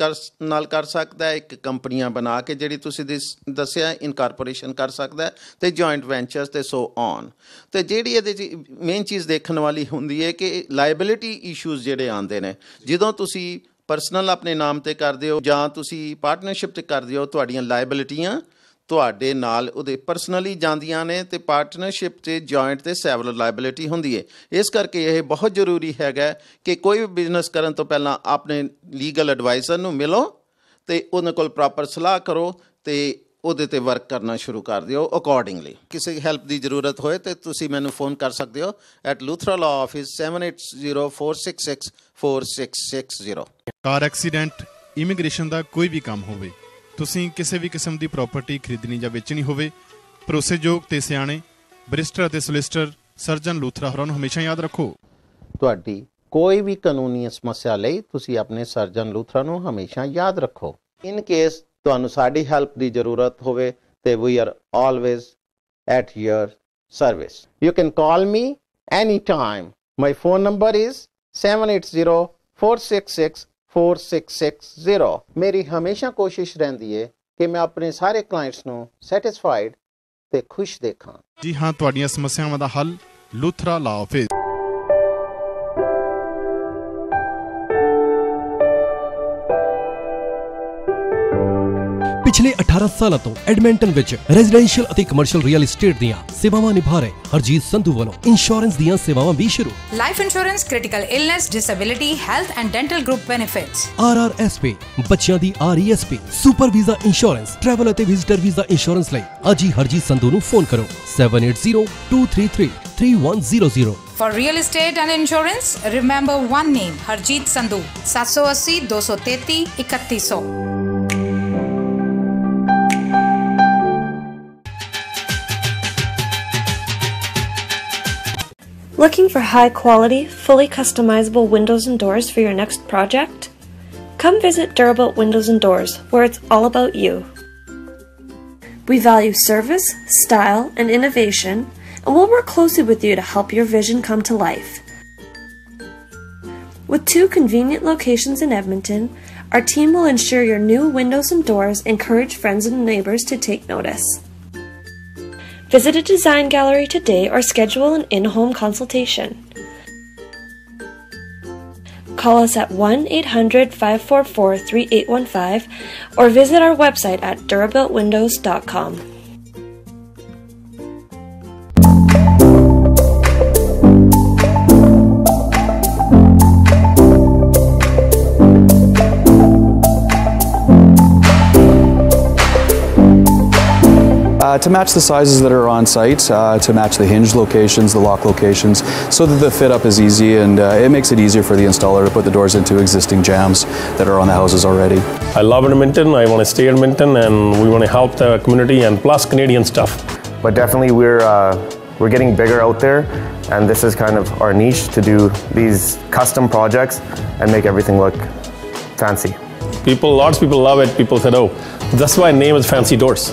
ਨਾਲ ਕਰ ਸਕਦਾ, ਇੱਕ ਕੰਪਨੀਆਂ ਬਣਾ ਕੇ ਜਿਹੜੀ ਤੁਸੀਂ ਦੱਸਿਆ ਇਨਕਾਰਪੋਰੇਸ਼ਨ ਕਰ ਸਕਦਾ, ਤੇ ਜੁਆਇੰਟ ਵੈਂਚਰਸ ਤੇ ਸੋ ਔਨ। ਤੇ ਜਿਹੜੀ ਇਹਦੇ 'ਚ ਮੇਨ ਚੀਜ਼ ਦੇਖਣ ਵਾਲੀ ਹੁੰਦੀ ਹੈ ਕਿ ਲਾਇਬਿਲਿਟੀ ਇਸ਼ੂਜ਼ ਜਿਹੜੇ ਆਉਂਦੇ ਨੇ, ਜਦੋਂ ਤੁਸੀਂ ਪਰਸਨਲ ਆਪਣੇ ਨਾਮ 'ਤੇ ਕਰਦੇ ਹੋ ਜਾਂ ਤੁਸੀਂ ਪਾਰਟਨਰਸ਼ਿਪ 'ਤੇ ਕਰਦੇ ਹੋ, ਤੁਹਾਡੀਆਂ ਲਾਇਬਿਲਿਟੀਆਂ ਤੁਹਾਡੇ ਨਾਲ ਉਹਦੇ ਪਰਸਨਲੀ ਜਾਂਦੀਆਂ ਨੇ ਤੇ ਪਾਰਟਨਰਸ਼ਿਪ 'ਚ ਜੁਆਇੰਟ ਤੇ ਸੈਵਰਲ ਲਾਇਬਿਲਿਟੀ ਹੁੰਦੀ ਹੈ। ਇਸ ਕਰਕੇ ਇਹ ਬਹੁਤ ਜ਼ਰੂਰੀ ਹੈਗਾ ਕਿ ਕੋਈ ਵੀ ਬਿਜ਼ਨਸ ਕਰਨ ਤੋਂ ਪਹਿਲਾਂ ਆਪਣੇ ਲੀਗਲ ਐਡਵਾਈਜ਼ਰ ਨੂੰ ਮਿਲੋ ਤੇ ਉਹਨਾਂ ਕੋਲ ਪ੍ਰੋਪਰ ਸਲਾਹ ਕਰੋ ਤੇ ਉਹਦੇ ਤੇ ਵਰਕ ਕਰਨਾ ਸ਼ੁਰੂ ਕਰ ਦਿਓ ਅਕੋਰਡਿੰਗਲੀ। ਕਿਸੇ ਹੈਲਪ ਦੀ ਜ਼ਰੂਰਤ ਹੋਏ ਤੇ ਤੁਸੀਂ ਮੈਨੂੰ ਫੋਨ ਕਰ ਸਕਦੇ ਹੋ at Luthra law office 7804664660। Car accident, immigration ਦਾ ਕੋਈ ਵੀ ਕੰਮ ਹੋਵੇ, ਤੁਸੀਂ ਕਿਸੇ ਵੀ ਕਿਸਮ ਦੀ ਪ੍ਰਾਪਰਟੀ ਖਰੀਦਣੀ ਜਾਂ ਵੇਚਣੀ ਹੋਵੇ, ਭਰੋਸੇਯੋਗ ਤੇ ਸਿਆਣੇ ਬਰਿਸਟਰ ਅਤੇ ਸੋਲਿਸਟਰ ਸਰਜਨ ਲੂਥਰਾ ਹੋਰਾਂ ਨੂੰ ਹਮੇਸ਼ਾ ਯਾਦ ਰੱਖੋ। ਤੁਹਾਡੀ ਕੋਈ ਵੀ ਕਾਨੂੰਨੀ ਸਮੱਸਿਆ ਲਈ ਤੁਸੀਂ ਆਪਣੇ ਸਰਜਨ ਲੂਥਰਾ ਨੂੰ ਹਮੇਸ਼ਾ ਯਾਦ ਰੱਖੋ। ਇਨ ਕੇਸ ਤੁਹਾਨੂੰ ਸਾਡੀ ਹੈਲਪ ਦੀ ਜ਼ਰੂਰਤ ਹੋਵੇ ਤੇ we are always at your service. You can call me any time. My phone number is 7804664660। ਮੇਰੀ ਹਮੇਸ਼ਾ ਕੋਸ਼ਿਸ਼ ਰਹਿੰਦੀ ਹੈ ਕਿ ਮੈਂ ਆਪਣੇ ਸਾਰੇ ਕਲਾਇੰਟਸ ਨੂੰ ਸੈਟੀਸਫਾਈਡ ਤੇ ਖੁਸ਼ ਦੇਖਾਂ। ਜੀ ਹਾਂ, ਤੁਹਾਡੀਆਂ ਸਮੱਸਿਆਵਾਂ ਦਾ ਹੱਲ ਲੂਥਰਾ ਲਾਅ ਆਫਿਸ। ਪਿਛਲੇ 18 ਸਾਲਾਂ ਤੋਂ ਐਡਮਿੰਟਨ ਵਿੱਚ ਰੈਜ਼ੀਡੈਂਸ਼ੀਅਲ ਅਤੇ ਕਮਰਸ਼ੀਅਲ ਰੀਅਲ ਏਸਟੇਟ ਦੀਆਂ ਸੇਵਾਵਾਂ ਨਿਭਾ ਰਹੇ ਹਰਜੀਤ ਸੰਧੂ ਵੱਲੋਂ ਇੰਸ਼ੋਰੈਂਸ ਦੀਆਂ ਸੇਵਾਵਾਂ ਵੀ ਸ਼ੁਰੂ। Life insurance, critical illness, disability, health and dental group benefits, RRSP, ਬੱਚਿਆਂ ਦੀ RESP, super visa insurance, travel ਅਤੇ ਵਿਜ਼ਿਟਰ ਵੀਜ਼ਾ ਇੰਸ਼ੋਰੈਂਸ ਲਈ ਅੱਜ ਹੀ ਹਰਜੀਤ ਸੰਧੂ ਨੂੰ ਫੋਨ ਕਰੋ 7802333100। For real estate and insurance, remember one name, Harjeet Sandhu, 780 233 3100. Looking for high-quality, fully customizable windows and doors for your next project? Come visit Durable Windows and Doors, where it's all about you. We value service, style, and innovation, and we'll work closely with you to help your vision come to life. With 2 convenient locations in Edmonton, our team will ensure your new windows and doors encourage friends and neighbors to take notice. Visit a design gallery today or schedule an in-home consultation. Call us at 1-800-544-3815 or visit our website at durabiltwindows.com. To match the sizes that are on site, to match the hinge locations, the lock locations, so that the fit up is easy, and it makes it easier for the installer to put the doors into existing jambs that are on the houses already. I love Edmonton, I want to stay in Edmonton, and we want to help the community and plus Canadian stuff. But definitely we're getting bigger out there, and this is kind of our niche to do these custom projects and make everything look fancy. Lots of people love it. People said, oh, that's why the name is Fancy Doors.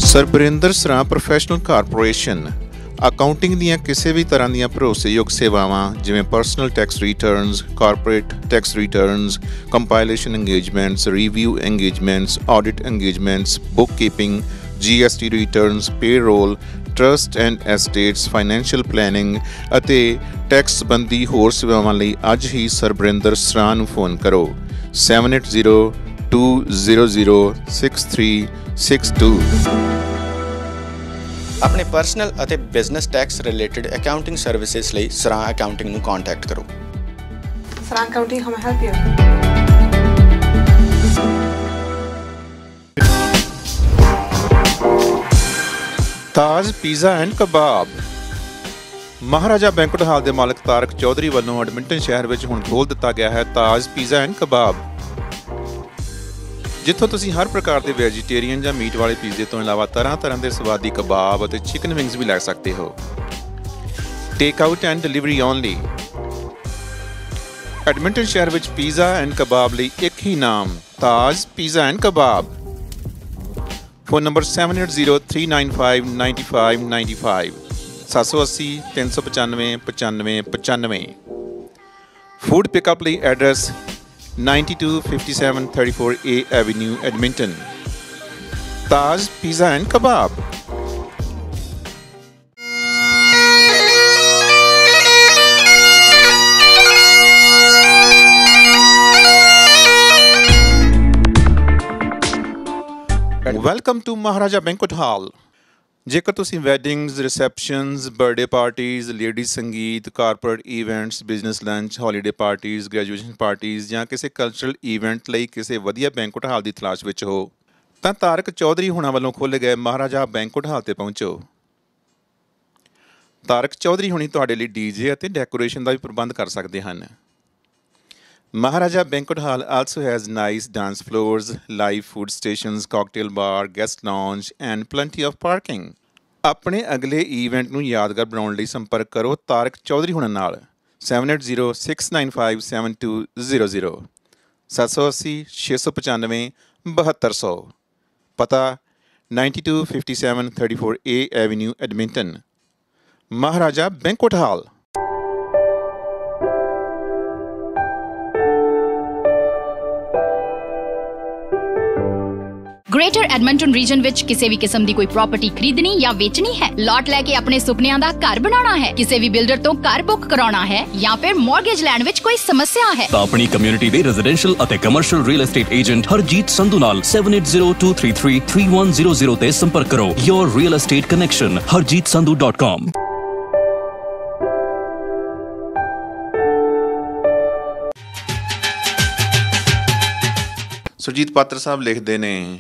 ਸਰਬਰਿੰਦਰ ਸਰਾਂ professional corporation accounting ਦੀਆਂ ਕਿਸੇ ਵੀ ਤਰ੍ਹਾਂ ਦੀਆਂ ਭਰੋਸੇਯੋਗ ਸੇਵਾਵਾਂ ਜਿਵੇਂ personal tax returns, corporate tax returns, compilation engagements, review engagements, audit engagements, book keeping, GST returns, payroll, trust and estates, financial planning ਅਤੇ tax ਸੰਬੰਧੀ ਹੋਰ ਸੇਵਾਵਾਂ ਲਈ ਅੱਜ ਹੀ ਸਰਬਰਿੰਦਰ ਸਰਾਂ ਨੂੰ ਫੋਨ ਕਰੋ 7802006362। ਆਪਣੇ ਪਰਸਨਲ ਅਤੇ business tax related accounting services ਲਈ ਸਰਾਂ ਅਕਾਊਂਟਿੰਗ ਨੂੰ ਕੰਟੈਕਟ ਕਰੋ। Sarang Accounting, how may I help you? Taj pizza and kebab. Maharaja banquet ਹਾਲ ਦੇ ਮਾਲਕ ਤਾਰਕ ਚੌਧਰੀ ਵੱਲੋਂ ਐਡਮਿੰਟਨ ਸ਼ਹਿਰ ਵਿੱਚ ਹੁਣ ਖੋਲ੍ਹ ਦਿੱਤਾ ਗਿਆ ਹੈ ਤਾਜ ਪੀਜ਼ਾ ਐਂਡ ਕਬਾਬ, ਜਿੱਥੋਂ ਤੁਸੀਂ ਹਰ ਪ੍ਰਕਾਰ ਦੇ ਵੈਜੀਟੇਰੀਅਨ ਜਾਂ ਮੀਟ ਵਾਲੇ ਪੀਜ਼ੇ ਤੋਂ ਇਲਾਵਾ ਤਰ੍ਹਾਂ ਦੇ ਸਵਾਦੀ ਕਬਾਬ ਅਤੇ ਚਿਕਨ ਵਿੰਗਸ ਵੀ ਲੈ ਸਕਦੇ ਹੋ। Take out and delivery only. Edmonton ਸ਼ਹਿਰ ਵਿੱਚ ਪੀਜ਼ਾ ਐਂਡ ਕਬਾਬ ਲਈ ਇੱਕ ਹੀ ਨਾਮ, Taj pizza and kebab. Phone number 7803959595 780 395 9595। Food pickup ਲਈ address 9257 34A Avenue, Edmonton. Taj Pizza and Kebab. Welcome to Maharaja banquet hall. ਜੇਕਰ ਤੁਸੀਂ weddings, receptions, birthday parties, ladies sangeet, corporate events, business lunch, holiday parties, graduation parties ਜਾਂ ਕਿਸੇ cultural event ਲਈ ਕਿਸੇ ਵਧੀਆ banquet ਹਾਲ ਦੀ ਤਲਾਸ਼ ਵਿੱਚ ਹੋ ਤਾਂ ਤਾਰਕ ਚੌਧਰੀ ਹੁਣਾਂ ਵੱਲੋਂ ਖੋਲ੍ਹੇ ਗਏ ਮਹਾਰਾਜਾ ਬੈਂਕੁਏਟ ਹਾਲ 'ਤੇ ਪਹੁੰਚੋ। ਤਾਰਕ ਚੌਧਰੀ ਹੁਣੀ ਤੁਹਾਡੇ ਲਈ ਡੀਜੇ ਅਤੇ ਡੈਕੋਰੇਸ਼ਨ ਦਾ ਵੀ ਪ੍ਰਬੰਧ ਕਰ ਸਕਦੇ ਹਨ। Maharaja Banquet Hall also has nice dance floors, live food stations, cocktail bar, guest lounge and plenty of parking. ਆਪਣੇ ਅਗਲੇ ਈਵੈਂਟ ਨੂੰ ਯਾਦਗਾਰ ਬਣਾਉਣ ਲਈ ਸੰਪਰਕ ਕਰੋ ਤਾਰਕ ਚੌਧਰੀ ਹੁਣਾਂ ਨਾਲ 7806957200 780 695 7200 ਪਤਾ 9257 34A Avenue, Edmonton. Maharaja Banquet Hall. Greater Edmonton region ਵਿੱਚ ਕਿਸੇ ਵੀ ਕਿਸਮ ਦੀ ਕੋਈ ਪ੍ਰਾਪਰਟੀ ਖਰੀਦਣੀ ਜਾਂ ਵੇਚਣੀ ਹੈ, ਲਾਟ ਲੈ ਕੇ ਆਪਣੇ ਸੁਪਨਿਆਂ ਦਾ ਘਰ ਬਣਾਉਣਾ ਹੈ, ਕਿਸੇ ਵੀ ਬਿਲਡਰ ਤੋਂ ਘਰ ਬੁੱਕ ਕਰਾਉਣਾ ਹੈ ਜਾਂ ਫਿਰ ਮਾਰਗੇਜ ਲੈਣ ਵਿੱਚ ਕੋਈ ਸਮੱਸਿਆ ਹੈ ਤਾਂ ਆਪਣੀ ਕਮਿਊਨਿਟੀ ਦੇ ਰੈਜ਼ੀਡੈਂਸ਼ੀਅਲ ਅਤੇ commercial real estate agent Harjeet Sandhu ਨਾਲ 7802333100 ਤੇ ਸੰਪਰਕ ਕਰੋ। Your real estate connection harjeetsandhu.com। Surjit Patar ਸਾਹਿਬ ਲਿਖਦੇ ਨੇ,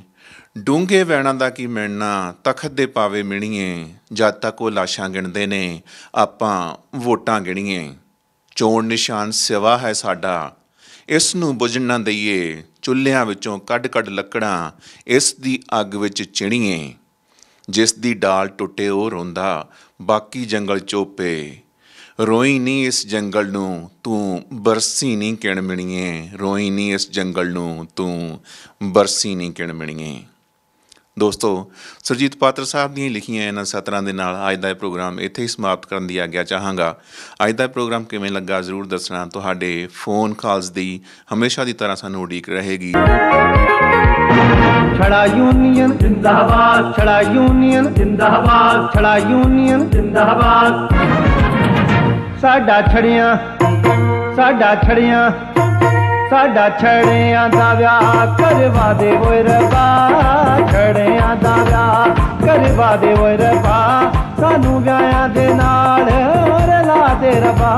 ਡੂੰਘੇ ਵੈਣਾਂ ਦਾ ਕੀ ਮਿਲਣਾ, ਤਖਤ ਦੇ ਪਾਵੇ ਮਿਣੀਏ, ਜਦ ਤੱਕ ਉਹ ਲਾਸ਼ਾਂ ਗਿਣਦੇ ਨੇ ਆਪਾਂ ਵੋਟਾਂ ਗਿਣੀਏ। ਚੋਣ ਨਿਸ਼ਾਨ ਸਿਵਾ ਹੈ ਸਾਡਾ, ਇਸ ਨੂੰ ਬੁਝਣ ਨਾ ਦਈਏ, ਚੁੱਲ੍ਹਿਆਂ ਵਿੱਚੋਂ ਕੱਢ ਕੱਢ ਲੱਕੜਾਂ ਇਸ ਦੀ ਅੱਗ ਵਿੱਚ ਚਿਣੀਏ। ਜਿਸ ਦੀ ਡਾਲ ਟੁੱਟੇ ਉਹ ਰੋਂਦਾ, ਬਾਕੀ ਜੰਗਲ ਚੋਪੇ। ਰੋਈ ਨਹੀਂ ਇਸ ਜੰਗਲ ਨੂੰ ਤੂੰ ਬਰਸੀ ਨਹੀਂ ਕਿਣ ਮਿਣੀਏ, ਰੋਈ ਨਹੀਂ ਇਸ ਜੰਗਲ ਨੂੰ ਤੂੰ ਬਰਸੀ ਨਹੀਂ ਕਿਣ ਮਿਣੀਏ। ਦੋਸਤੋ, ਸੁਰਜੀਤ ਪਾਤਰ ਸਾਹਿਬ ਦੀਆਂ ਲਿਖੀਆਂ ਇਹਨਾਂ ਸਤਰਾਂ ਦੇ ਨਾਲ ਅੱਜ ਦਾ ਇਹ ਪ੍ਰੋਗਰਾਮ ਇੱਥੇ ਹੀ ਸਮਾਪਤ ਕਰਨ ਦੀ ਆਗਿਆ ਚਾਹਾਂਗਾ। ਅੱਜ ਦਾ ਪ੍ਰੋਗਰਾਮ ਕਿਵੇਂ ਲੱਗਾ ਜ਼ਰੂਰ ਦੱਸਣਾ। ਤੁਹਾਡੇ ਫੋਨ ਕਾਲਸ ਦੀ ਹਮੇਸ਼ਾ ਦੀ ਤਰ੍ਹਾਂ ਸਾਨੂੰ ਉਡੀਕ ਰਹੇਗੀ। ਛੜਾ ਯੂਨੀਅਨ ਜਿੰਦਾਬਾਦ, ਛੜਾ ਯੂਨੀਅਨ ਜਿੰਦਾਬਾਦ, ਛੜਾ ਯੂਨੀਅਨ ਜਿੰਦਾਬਾਦ। ਸਾਡਾ ਛੜਿਆਂ, ਸਾਡਾ ਛੜਿਆਂ, ਸਾਡਾ ਛੜਿਆਂ ਦਾ ਵਿਆਹ ਕਰਵਾ ਦੇ ਓਏ ਰੱਬਾ, ਛੜਿਆਂ ਦਾ ਵਿਆਹ ਕਰਵਾ ਦੇ ਓਏ ਰੱਬਾ, ਸਾਨੂੰ ਵਿਆਹਾਂ ਦੇ ਨਾਲ ਰਲਾ ਦੇ ਰੱਬਾ।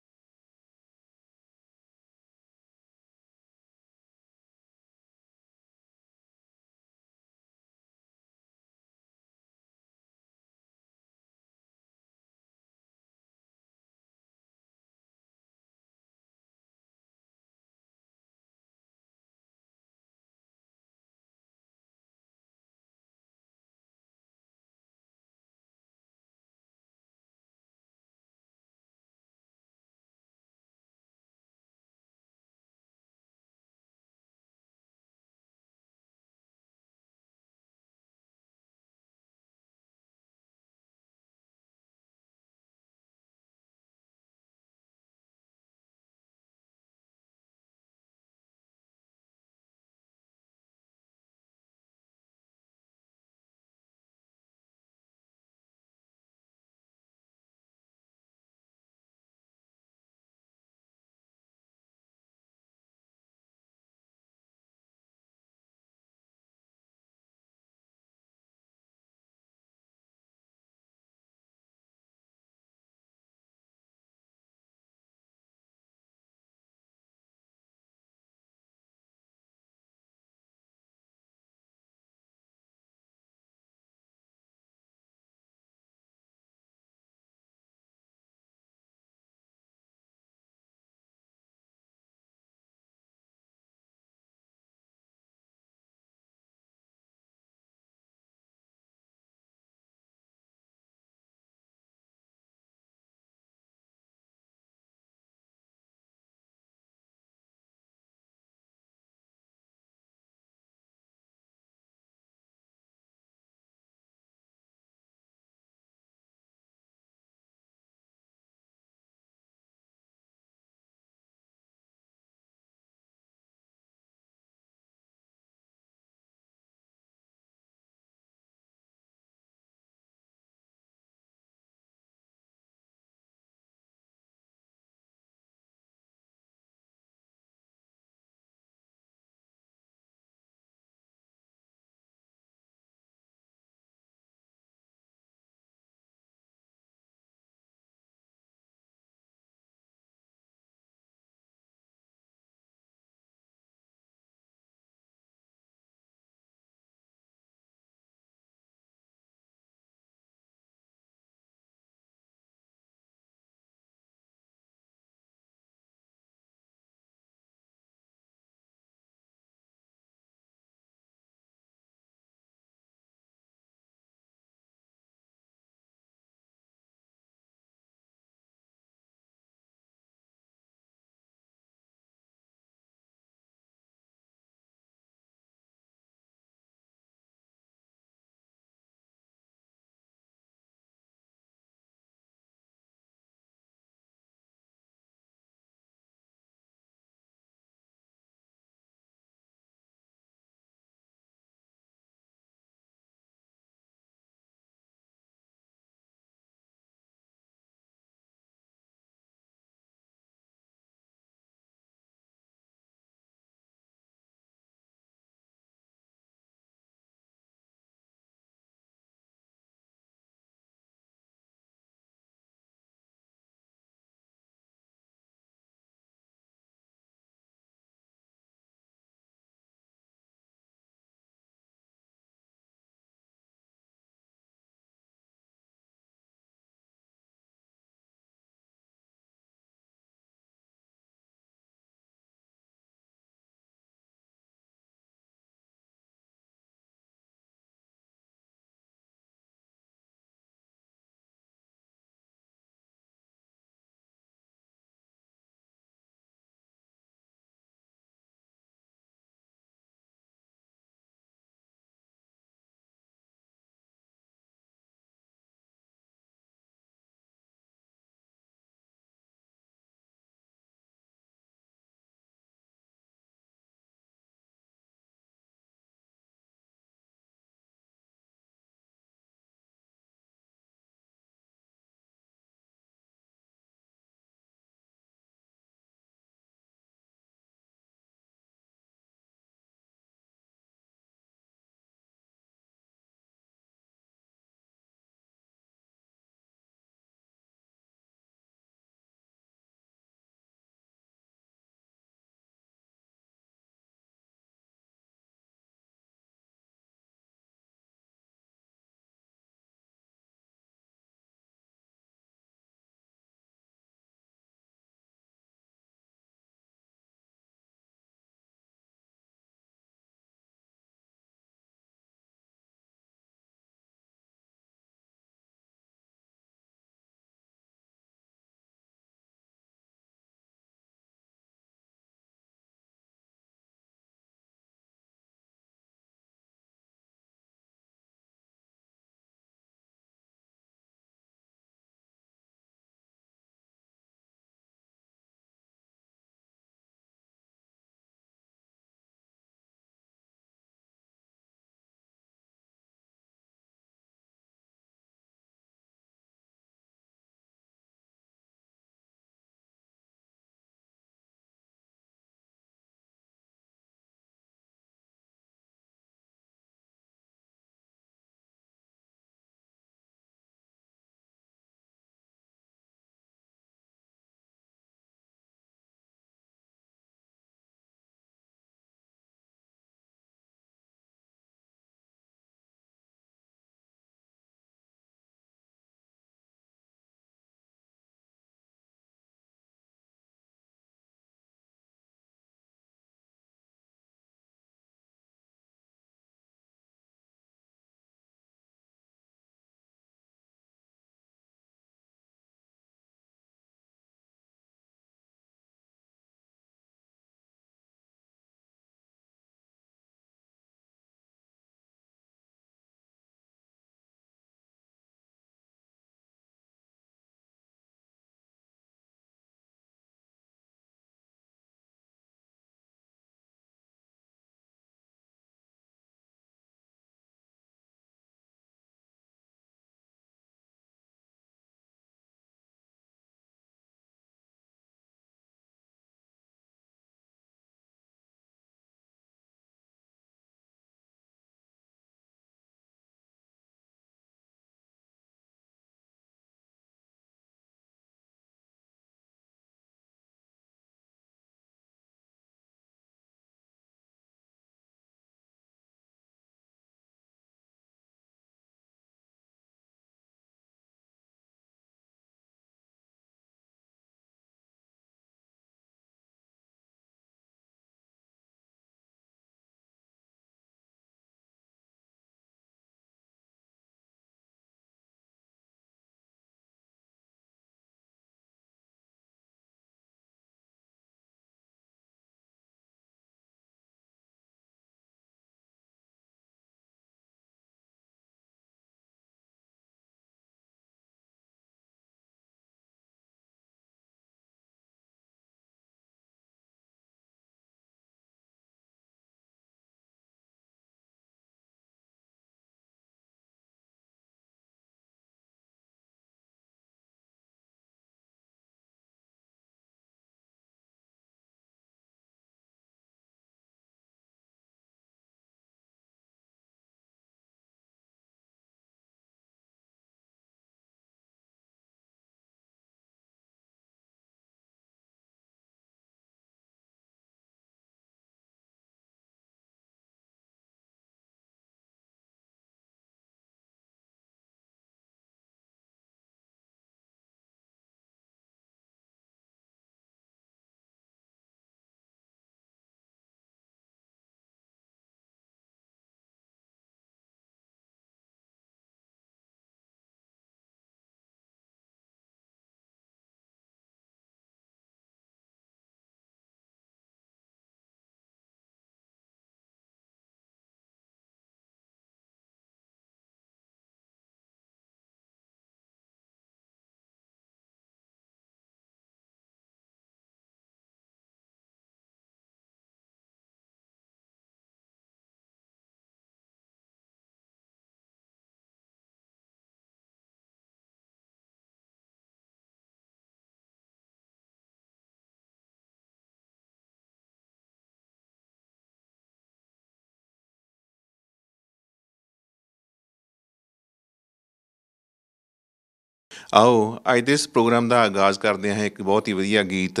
ਆਓ ਅੱਜ ਦੇ ਇਸ ਪ੍ਰੋਗਰਾਮ ਦਾ ਆਗਾਜ਼ ਕਰਦੇ ਹਾਂ ਇੱਕ ਬਹੁਤ ਹੀ ਵਧੀਆ ਗੀਤ